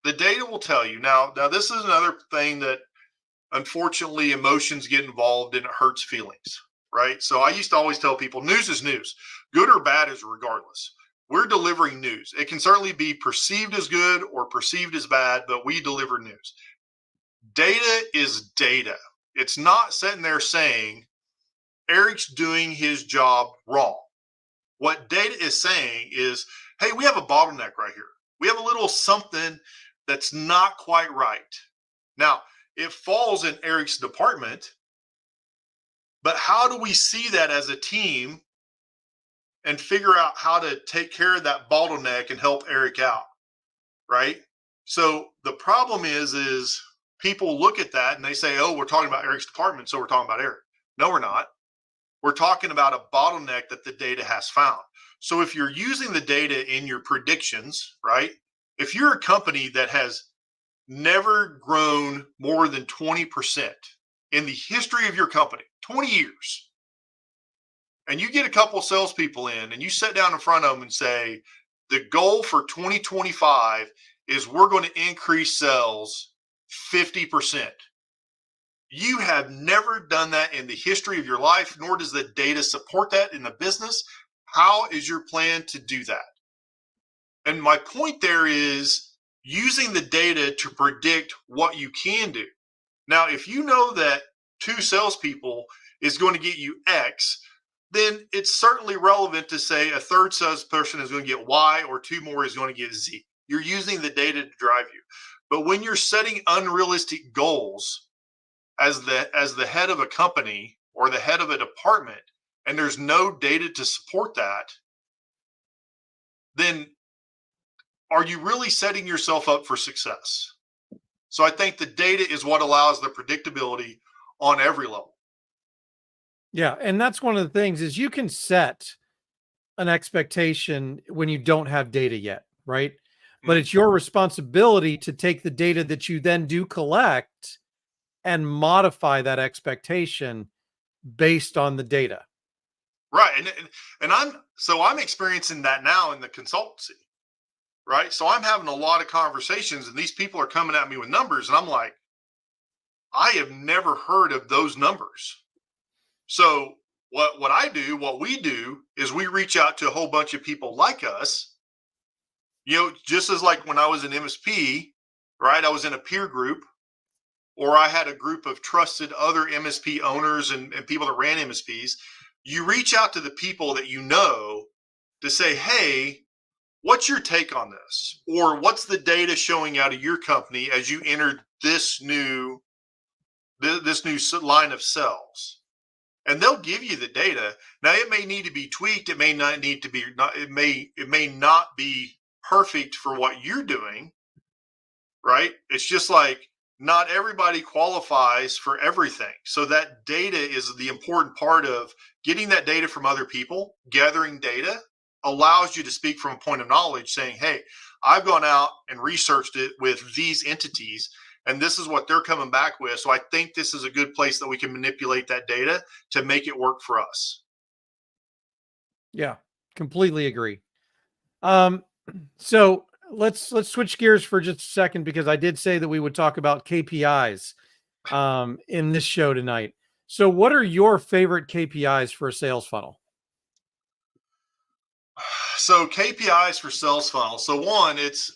The data will tell you. Now this is another thing that unfortunately emotions get involved and it hurts feelings, right? So I used to always tell people, news is news. Good or bad is regardless. We're delivering news. It can certainly be perceived as good or perceived as bad, but we deliver news. Data is data. It's not sitting there saying Eric's doing his job wrong. What data is saying is, hey, we have a bottleneck right here. We have a little something that's not quite right. Now, it falls in Eric's department, but how do we see that as a team and figure out how to take care of that bottleneck and help Eric out, right? So the problem is people look at that and they say, oh, we're talking about Eric's department, so we're talking about Eric. No, we're not. We're talking about a bottleneck that the data has found. So if you're using the data in your predictions, right? If you're a company that has never grown more than 20% in the history of your company, 20 years, and you get a couple of salespeople in and you sit down in front of them and say, the goal for 2025 is we're going to increase sales 50%. You have never done that in the history of your life, nor does the data support that in the business. How is your plan to do that? And my point there is using the data to predict what you can do. Now, if you know that 2 salespeople is going to get you X, then it's certainly relevant to say a third salesperson is going to get Y or 2 more is going to get Z. You're using the data to drive you. But when you're setting unrealistic goals, as the head of a company or the head of a department, and there's no data to support that, then are you really setting yourself up for success? So I think the data is what allows the predictability on every level. Yeah, and that's one of the things is you can set an expectation when you don't have data yet, right? But it's your responsibility to take the data that you then do collect and modify that expectation based on the data. Right. And I'm experiencing that now in the consultancy. Right. So I'm having a lot of conversations and these people are coming at me with numbers and I'm like, I have never heard of those numbers. So what we do is we reach out to a whole bunch of people like us, just as like when I was an MSP, right? I was in a peer group, or I had a group of trusted other MSP owners and people that ran MSPs. You reach out to the people that you know to say, hey, what's your take on this? Or what's the data showing out of your company as you enter this new line of cells? And they'll give you the data. Now it may need to be tweaked. It may not need to be, it may not be perfect for what you're doing, right? It's just like not everybody qualifies for everything. So that data is the important part of getting that data from other people. Gathering data allows you to speak from a point of knowledge saying, hey, I've gone out and researched it with these entities and this is what they're coming back with. So I think this is a good place that we can manipulate that data to make it work for us. Yeah, completely agree. So let's switch gears for just a second because I did say that we would talk about KPIs in this show tonight. So what are your favorite KPIs for a sales funnel? So KPIs for sales funnel. So one, it's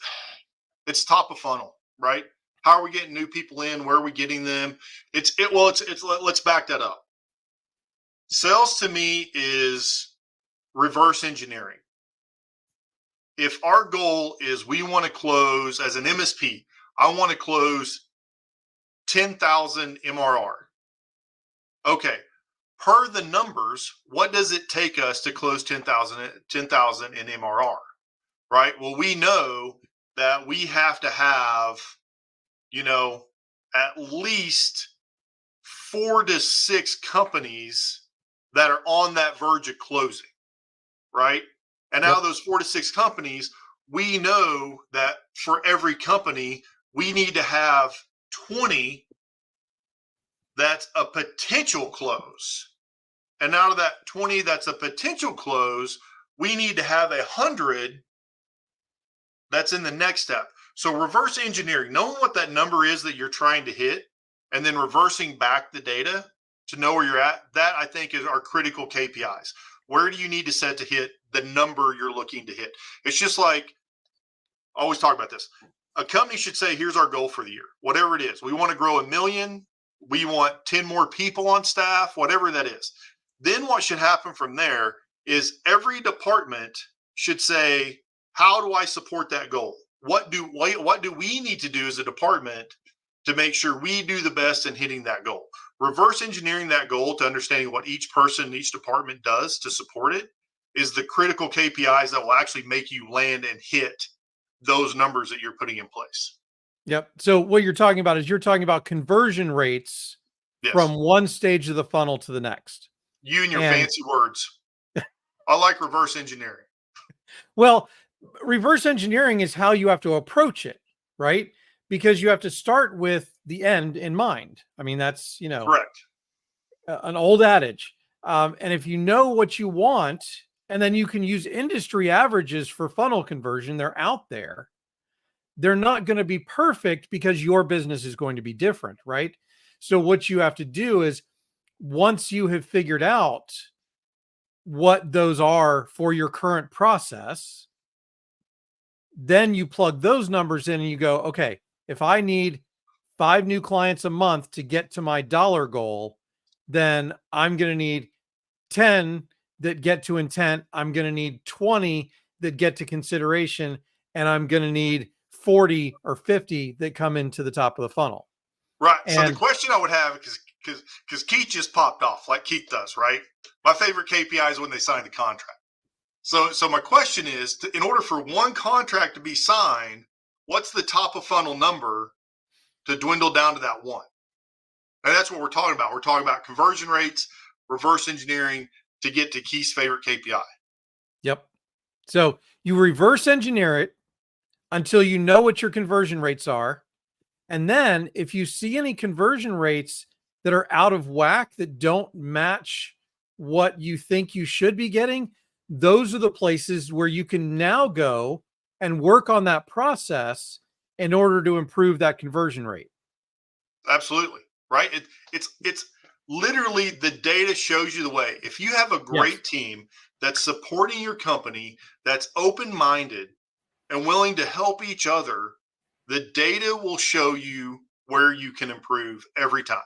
top of funnel, right? How are we getting new people in? Where are we getting them? Let's back that up. Sales to me is reverse engineering. If our goal is we want to close as an MSP, I want to close 10,000 MRR. Okay. Per the numbers, what does it take us to close 10,000 in MRR? Right? Well, we know that we have to have, at least 4 to 6 companies that are on that verge of closing, right? And out of those 4 to 6 companies, we know that for every company, we need to have 20 that's a potential close. And out of that 20 that's a potential close, we need to have 100 that's in the next step. So reverse engineering, knowing what that number is that you're trying to hit, and then reversing back the data to know where you're at, that I think is our critical KPIs. Where do you need to set to hit the number you're looking to hit? It's just like, I always talk about this. a company should say, here's our goal for the year, whatever it is. We want to grow 1 million. We want 10 more people on staff, whatever that is. Then what should happen from there is every department should say, how do I support that goal? What do we need to do as a department to make sure we do the best in hitting that goal? Reverse engineering that goal to understanding what each person, each department does to support it is the critical KPIs that will actually make you land and hit those numbers that you're putting in place. Yep. So what you're talking about is you're talking about conversion rates from one stage of the funnel to the next. You and your fancy words. I like reverse engineering. Well, reverse engineering is how you have to approach it, right? Because you have to start with the end in mind. I mean, that's, correct. An old adage. And if you know what you want, and then you can use industry averages for funnel conversion, they're out there. They're not going to be perfect because your business is going to be different, right? So what you have to do is once you have figured out what those are for your current process, then you plug those numbers in and you go, okay, if I need 5 new clients a month to get to my dollar goal, then I'm going to need 10 that get to intent. I'm going to need 20 that get to consideration, and I'm going to need 40 or 50 that come into the top of the funnel. Right. So the question I would have, because Keith just popped off like Keith does, right? My favorite KPI is when they sign the contract. So my question is, in order for one contract to be signed, what's the top of funnel number to dwindle down to that one? And that's what we're talking about. We're talking about conversion rates, reverse engineering to get to Keith's favorite KPI. Yep. So you reverse engineer it until you know what your conversion rates are. And then if you see any conversion rates that are out of whack, that don't match what you think you should be getting, those are the places where you can now go and work on that process in order to improve that conversion rate. Absolutely. Right. It's literally the data shows you the way. If you have a great team that's supporting your company, that's open-minded and willing to help each other, the data will show you where you can improve every time.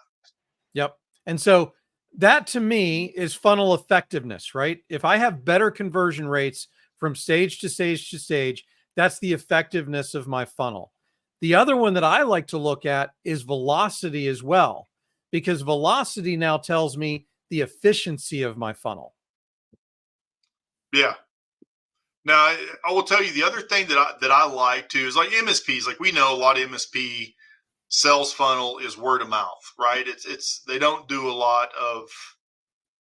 Yep. And so that to me is funnel effectiveness, right? If I have better conversion rates from stage to stage to stage, that's the effectiveness of my funnel. The other one that I like to look at is velocity as well, because velocity now tells me the efficiency of my funnel. Yeah. Now, I will tell you the other thing that I like too is like MSPs. Like we know a lot of MSP sales funnel is word of mouth, right? It's they don't do a lot of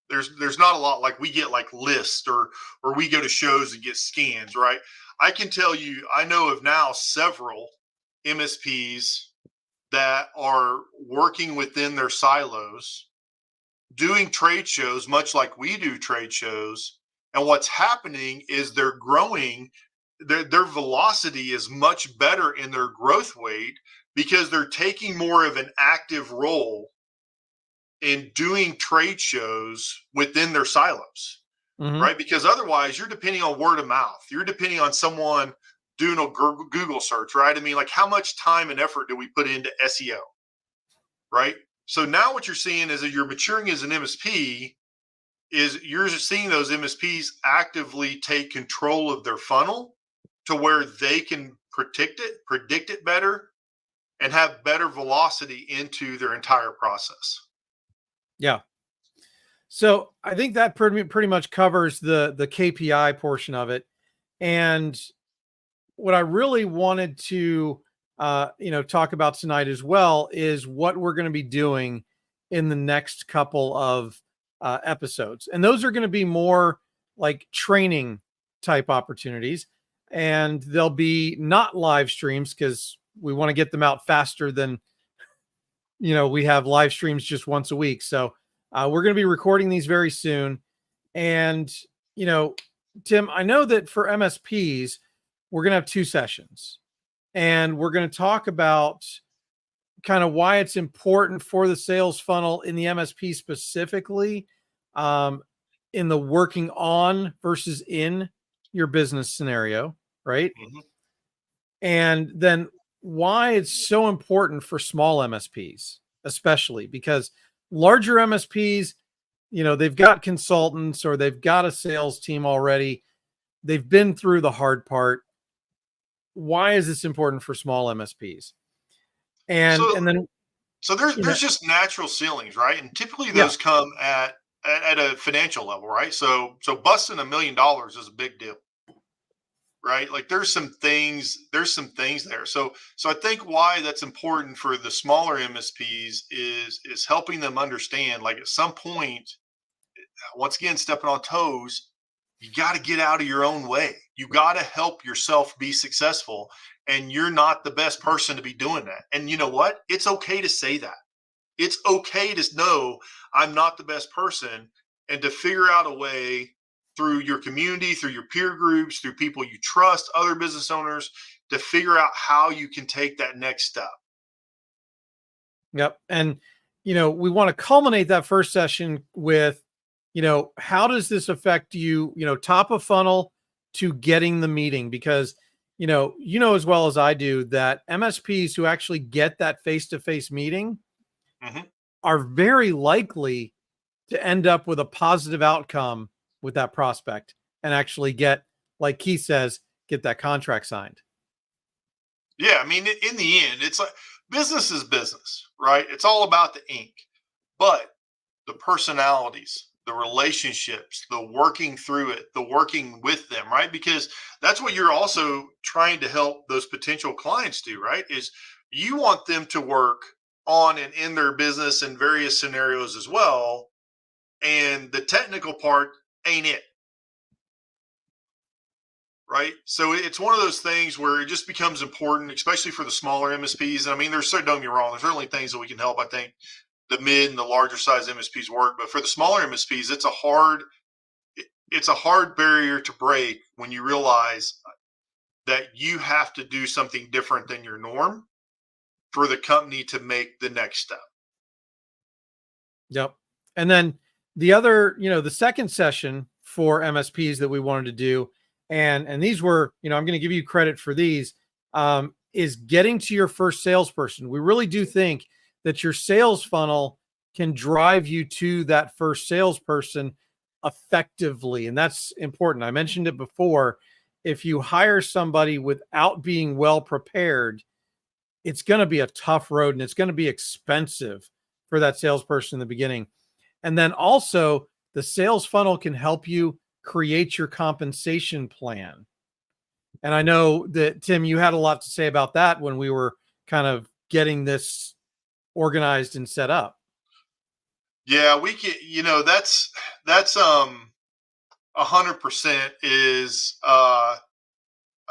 there's not a lot like we get like lists or we go to shows and get scans, right? I can tell you, I know of now several MSPs that are working within their silos, doing trade shows, much like we do trade shows. And what's happening is they're growing, their velocity is much better in their growth weight because they're taking more of an active role in doing trade shows within their silos, right? Because otherwise you're depending on word of mouth. You're depending on someone doing a Google search, right? I mean, like how much time and effort do we put into SEO, right? So now what you're seeing is that you're maturing as an MSP is you're seeing those MSPs actively take control of their funnel to where they can predict it better and have better velocity into their entire process. Yeah. So I think that pretty much covers the KPI portion of it. And what I really wanted to, talk about tonight as well is what we're going to be doing in the next couple of episodes. And those are going to be more like training type opportunities. And they'll be not live streams because we want to get them out faster than, we have live streams just once a week. So we're going to be recording these very soon. And, Tim, I know that for MSPs, we're going to have 2 sessions. And we're going to talk about kind of why it's important for the sales funnel in the MSP specifically, in the working on versus in your business scenario, right? And then why it's so important for small MSPs, especially because larger MSPs, they've got consultants or they've got a sales team already. They've been through the hard part. Why is this important for small MSPs? So And then, so you know, there's just natural ceilings, right? And typically yeah, those come at a financial level, right? So busting $1 million is a big deal, right? Like there's some things there. So I think why that's important for the smaller MSPs is helping them understand, like, at some point, once again, stepping on toes, you got to get out of your own way. You got to help yourself be successful. And you're not the best person to be doing that. And you know what? It's okay to say that. It's okay to know I'm not the best person, and to figure out a way through your community, through your peer groups, through people you trust, other business owners, to figure out how you can take that next step. yep. And, we want to culminate that first session with, how does this affect you, top of funnel to getting the meeting? Because, as well as I do that MSPs who actually get that face-to-face meeting Mhm. are very likely to end up with a positive outcome with that prospect and actually get, like Keith says, get that contract signed. Yeah, I mean, in the end, it's like business is business, right? It's all about the ink, but the personalities, the relationships, the working through it, the working with them, right? Because that's what you're also trying to help those potential clients do, right? Is you want them to work on and in their business in various scenarios as well. And the technical part ain't it, right? So it's one of those things where it just becomes important, especially for the smaller MSPs. And I mean, don't get me wrong, there's certainly things that we can help. I think the mid and the larger size MSPs work, but for the smaller MSPs, it's a hard barrier to break when you realize that you have to do something different than your norm for the company to make the next step. Yep. And then the other, the second session for MSPs that we wanted to do, and these were, I'm going to give you credit for these, is getting to your first salesperson. We really do think that your sales funnel can drive you to that first salesperson effectively. And that's important. I mentioned it before. If you hire somebody without being well prepared, it's going to be a tough road and it's going to be expensive for that salesperson in the beginning. And then also, the sales funnel can help you create your compensation plan. And I know that, Tim, you had a lot to say about that when we were kind of getting this organized and set up. Yeah, we can, that's 100%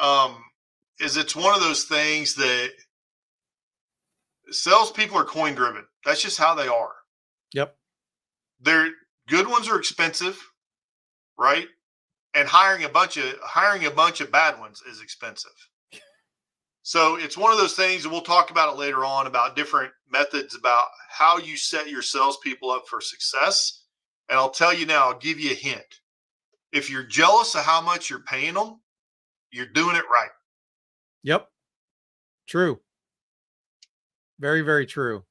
um is it's one of those things that salespeople are coin driven. That's just how they are. Yep. They're good ones are expensive, right? And hiring a bunch of bad ones is expensive. So it's one of those things, and we'll talk about it later on about different methods about how you set your salespeople up for success. And I'll tell you now, I'll give you a hint. If you're jealous of how much you're paying them, you're doing it right. Yep. True. Very, very true.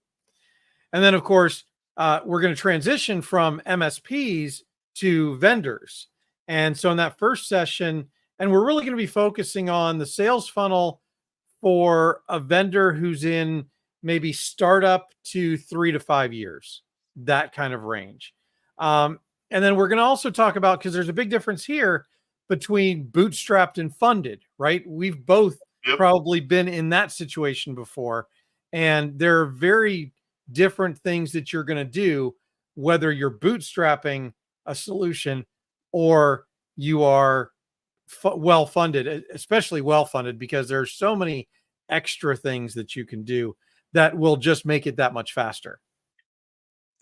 And then, of course, we're going to transition from MSPs to vendors. And so in that first session, and we're really going to be focusing on the sales funnel for a vendor who's in maybe startup to 3 to 5 years, that kind of range. And then we're going to also talk about, because there's a big difference here between bootstrapped and funded, right? We've both Yep. probably been in that situation before. And there are very different things that you're going to do, whether you're bootstrapping a solution or you are well funded, especially well funded, because there's so many extra things that you can do that will just make it that much faster.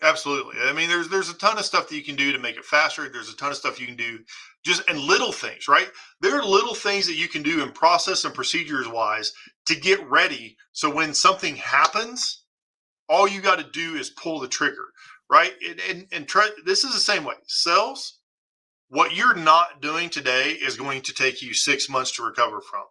Absolutely. I mean, there's a ton of stuff that you can do to make it faster. There's a ton of stuff you can do just and little things, right? There are little things that you can do in process and procedures wise to get ready. So when something happens, all you got to do is pull the trigger, right? And try. This is the same way. Sales, what you're not doing today is going to take you 6 months to recover from.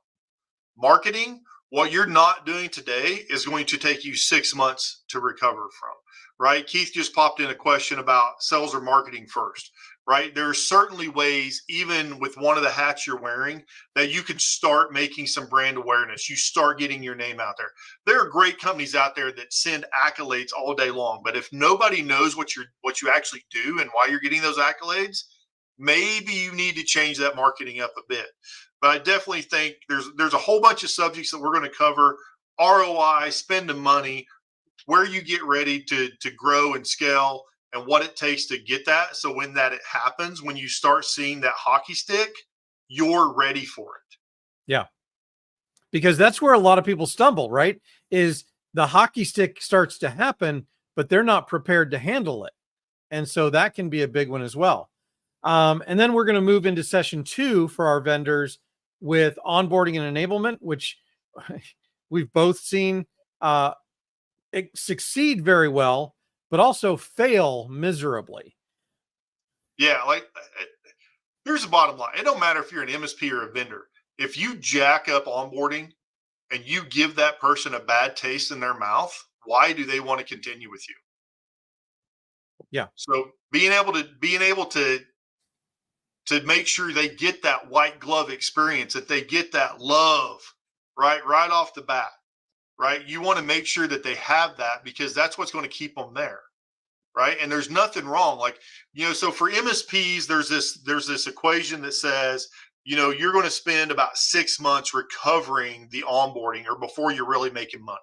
Marketing, What you're not doing today is going to take you 6 months to recover from, right? Keith just popped in a question about sales or marketing first, right? There are certainly ways, even with one of the hats you're wearing, that you can start making some brand awareness. You start getting your name out there. There are great companies out there that send accolades all day long, but if nobody knows what you actually do and why you're getting those accolades, maybe you need to change that marketing up a bit. But I definitely think there's a whole bunch of subjects that we're going to cover: ROI, spending money, where you get ready to grow and scale, and what it takes to get that. So when that it happens, when you start seeing that hockey stick, you're ready for it. Yeah. Because that's where a lot of people stumble, right? Is the hockey stick starts to happen, but they're not prepared to handle it. And so that can be a big one as well. And then we're going to move into session 2 for our vendors with onboarding and enablement, which we've both seen succeed very well, but also fail miserably. Yeah, like here's the bottom line. It don't matter if you're an MSP or a vendor. If you jack up onboarding and you give that person a bad taste in their mouth, why do they want to continue with you? Yeah. So being able to make sure they get that white glove experience, that they get that love right off the bat, right? You want to make sure that they have that, because that's what's going to keep them there, right? And there's nothing wrong, like, so for MSPs, there's this equation that says, you're going to spend about 6 months recovering the onboarding or before you're really making money,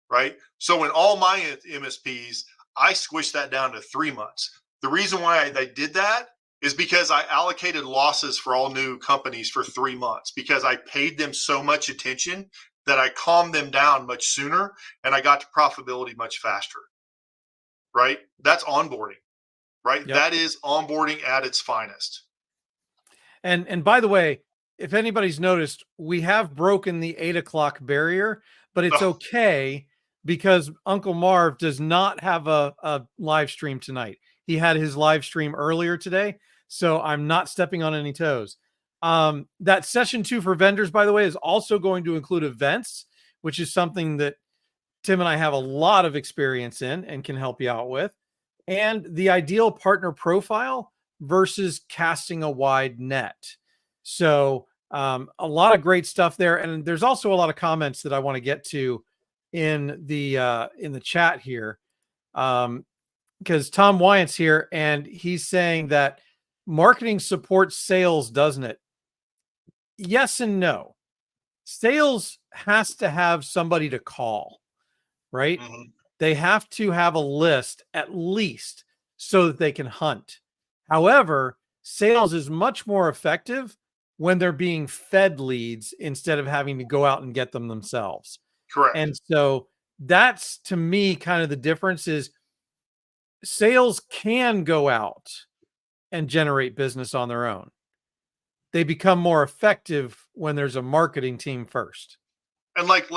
right? So in all my MSPs, I squished that down to 3 months. The reason why I did that is because I allocated losses for all new companies for 3 months, because I paid them so much attention that I calmed them down much sooner and I got to profitability much faster, right? That's onboarding, right? Yep. That is onboarding at its finest. And by the way, if anybody's noticed, we have broken the 8 o'clock barrier, but it's Oh, okay because Uncle Marv does not have a live stream tonight. He had his live stream earlier today, so I'm not stepping on any toes. That session 2 for vendors, by the way, is also going to include events, which is something that Tim and I have a lot of experience in and can help you out with, and the ideal partner profile versus casting a wide net. So a lot of great stuff there, and there's also a lot of comments that I want to get to in the chat here, because Tom Wyant's here and he's saying that marketing supports sales, doesn't it? Yes and no. Sales has to have somebody to call, right? mm-hmm. They have to have a list at least so that they can hunt. However, sales is much more effective when they're being fed leads instead of having to go out and get them themselves. Correct. And so that's, to me, kind of the difference is sales can go out and generate business on their own. They become more effective when there's a marketing team first. And like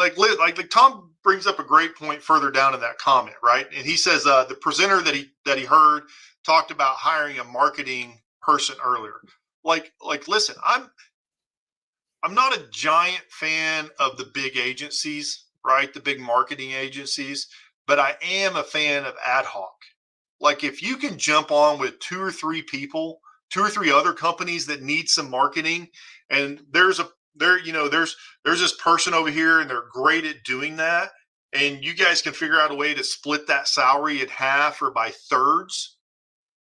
Tom brings up a great point further down in that comment, right? And he says the presenter that he heard talked about hiring a marketing person earlier. Like listen, I'm not a giant fan of the big agencies, right? The big marketing agencies, but I am a fan of ad hoc. Like if you can jump on with 2 or 3 other companies that need some marketing, and there's this person over here and they're great at doing that, and you guys can figure out a way to split that salary in half or by thirds,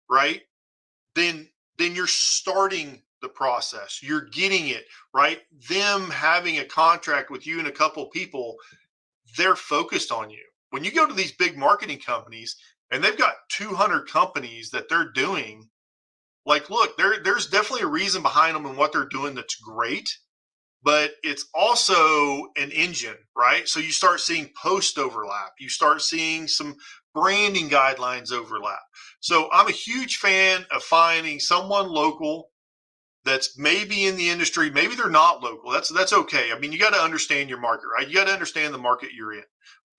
right? Then you're starting the process. You're getting it, right? Them having a contract with you and a couple of people, they're focused on you. When you go to these big marketing companies and they've got 200 companies that they're doing, like, look, there's definitely a reason behind them and what they're doing that's great, but it's also an engine, right? So you start seeing post overlap. You start seeing some branding guidelines overlap. So I'm a huge fan of finding someone local that's maybe in the industry. Maybe they're not local. That's okay. I mean, you got to understand your market, right? You got to understand the market you're in.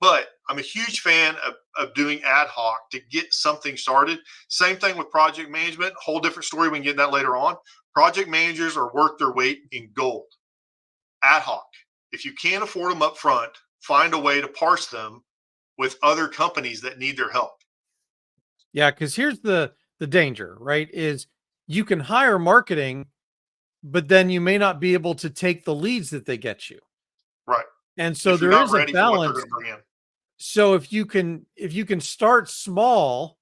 But I'm a huge fan of doing ad hoc to get something started. Same thing with project management. Whole different story. We can get in that later on. Project managers are worth their weight in gold. Ad hoc. if you can't afford them up front, find a way to parse them with other companies that need their help. Yeah, because here's the danger, right? Is you can hire marketing, but then you may not be able to take the leads that they get you. Right. And so If you're there not is a ready for what they're balance. going to bring in. So if you can start small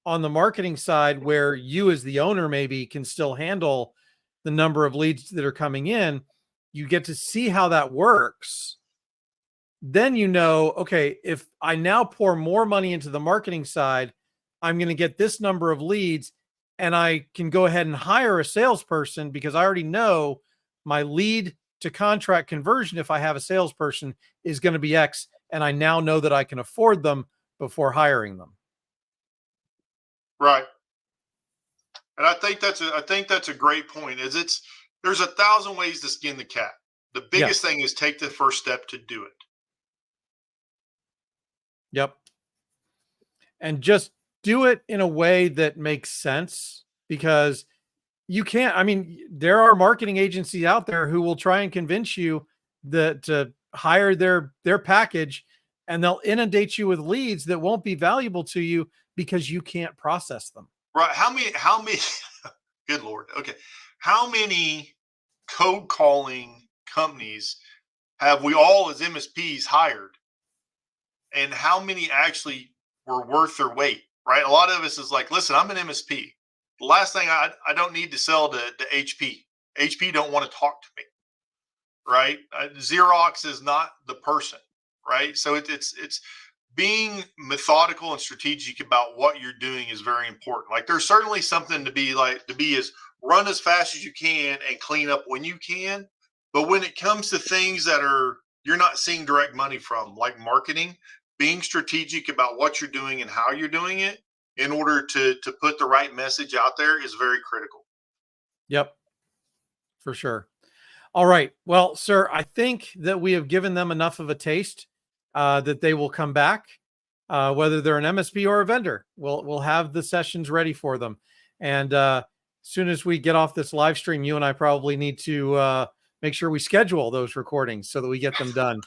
on the marketing side where you as the owner maybe can still handle the number of leads that are coming in, you get to see how that works. Then okay, if I now pour more money into the marketing side, I'm going to get this number of leads and I can go ahead and hire a salesperson because I already know my lead to contract conversion, if I have a salesperson, is going to be X. And I now know that I can afford them before hiring them. Right. And I think that's a great point. There's 1,000 ways to skin the cat. The biggest Yes. thing is take the first step to do it. Yep. And just do it in a way that makes sense, because you can't, I mean, there are marketing agencies out there who will try and convince you that to hire their package, and they'll inundate you with leads that won't be valuable to you because you can't process them. Right. How many good Lord. Okay. How many code calling companies have we all as MSPs hired? And how many actually were worth their weight? Right. A lot of us is like, listen, I'm an MSP. The last thing I don't need to sell to HP. HP don't want to talk to me. Right. Xerox is not the person. Right. So it's being methodical and strategic about what you're doing is very important. Like there's certainly something to be as run as fast as you can and clean up when you can. But when it comes to things that are you're not seeing direct money from, like marketing, being strategic about what you're doing and how you're doing it in order to put the right message out there is very critical. Yep, for sure. All right. Well, sir, I think that we have given them enough of a taste that they will come back, whether they're an MSP or a vendor. We'll have the sessions ready for them. And as soon as we get off this live stream, you and I probably need to make sure we schedule those recordings so that we get them done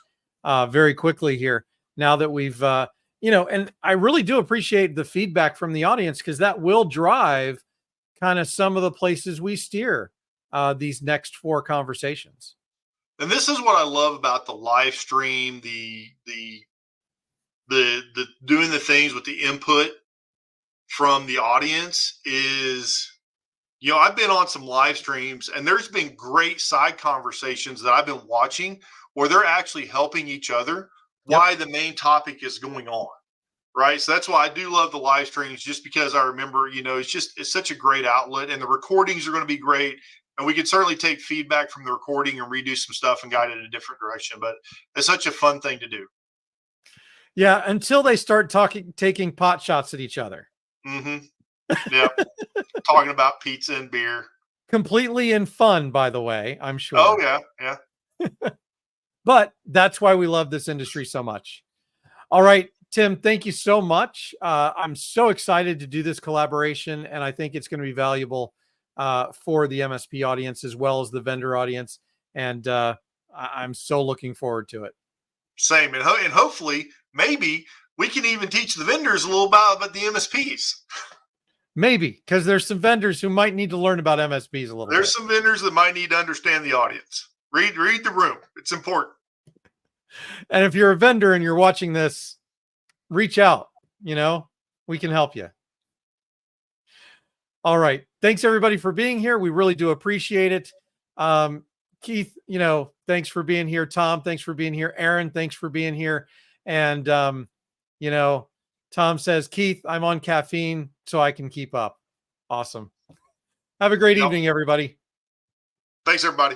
very quickly here. Now that we've, and I really do appreciate the feedback from the audience, because that will drive kind of some of the places we steer these next 4 conversations. And this is what I love about the live stream, the doing the things with the input from the audience is, I've been on some live streams and there's been great side conversations that I've been watching where they're actually helping each other why the main topic is going on. Right. So that's why I do love the live streams, just because I remember, it's such a great outlet, and the recordings are going to be great. And we can certainly take feedback from the recording and redo some stuff and guide it in a different direction. But it's such a fun thing to do. Yeah. Until they start taking pot shots at each other. Mm-hmm. Yeah. Talking about pizza and beer. Completely in fun, by the way, I'm sure. Oh, yeah. Yeah. But that's why we love this industry so much. All right, Tim, thank you so much. I'm so excited to do this collaboration, and I think it's going to be valuable for the MSP audience as well as the vendor audience. And I'm so looking forward to it. Same. And hopefully, maybe we can even teach the vendors a little about the MSPs. Maybe, because there's some vendors who might need to learn about MSPs a little bit. There's some vendors that might need to understand the audience. Read the room. It's important. And if you're a vendor and you're watching this, reach out. We can help you. All right. Thanks everybody for being here. We really do appreciate it. Keith, thanks for being here. Tom, thanks for being here. Aaron, thanks for being here. And, Tom says, Keith, I'm on caffeine so I can keep up. Awesome. Have a great evening, everybody. Thanks, everybody.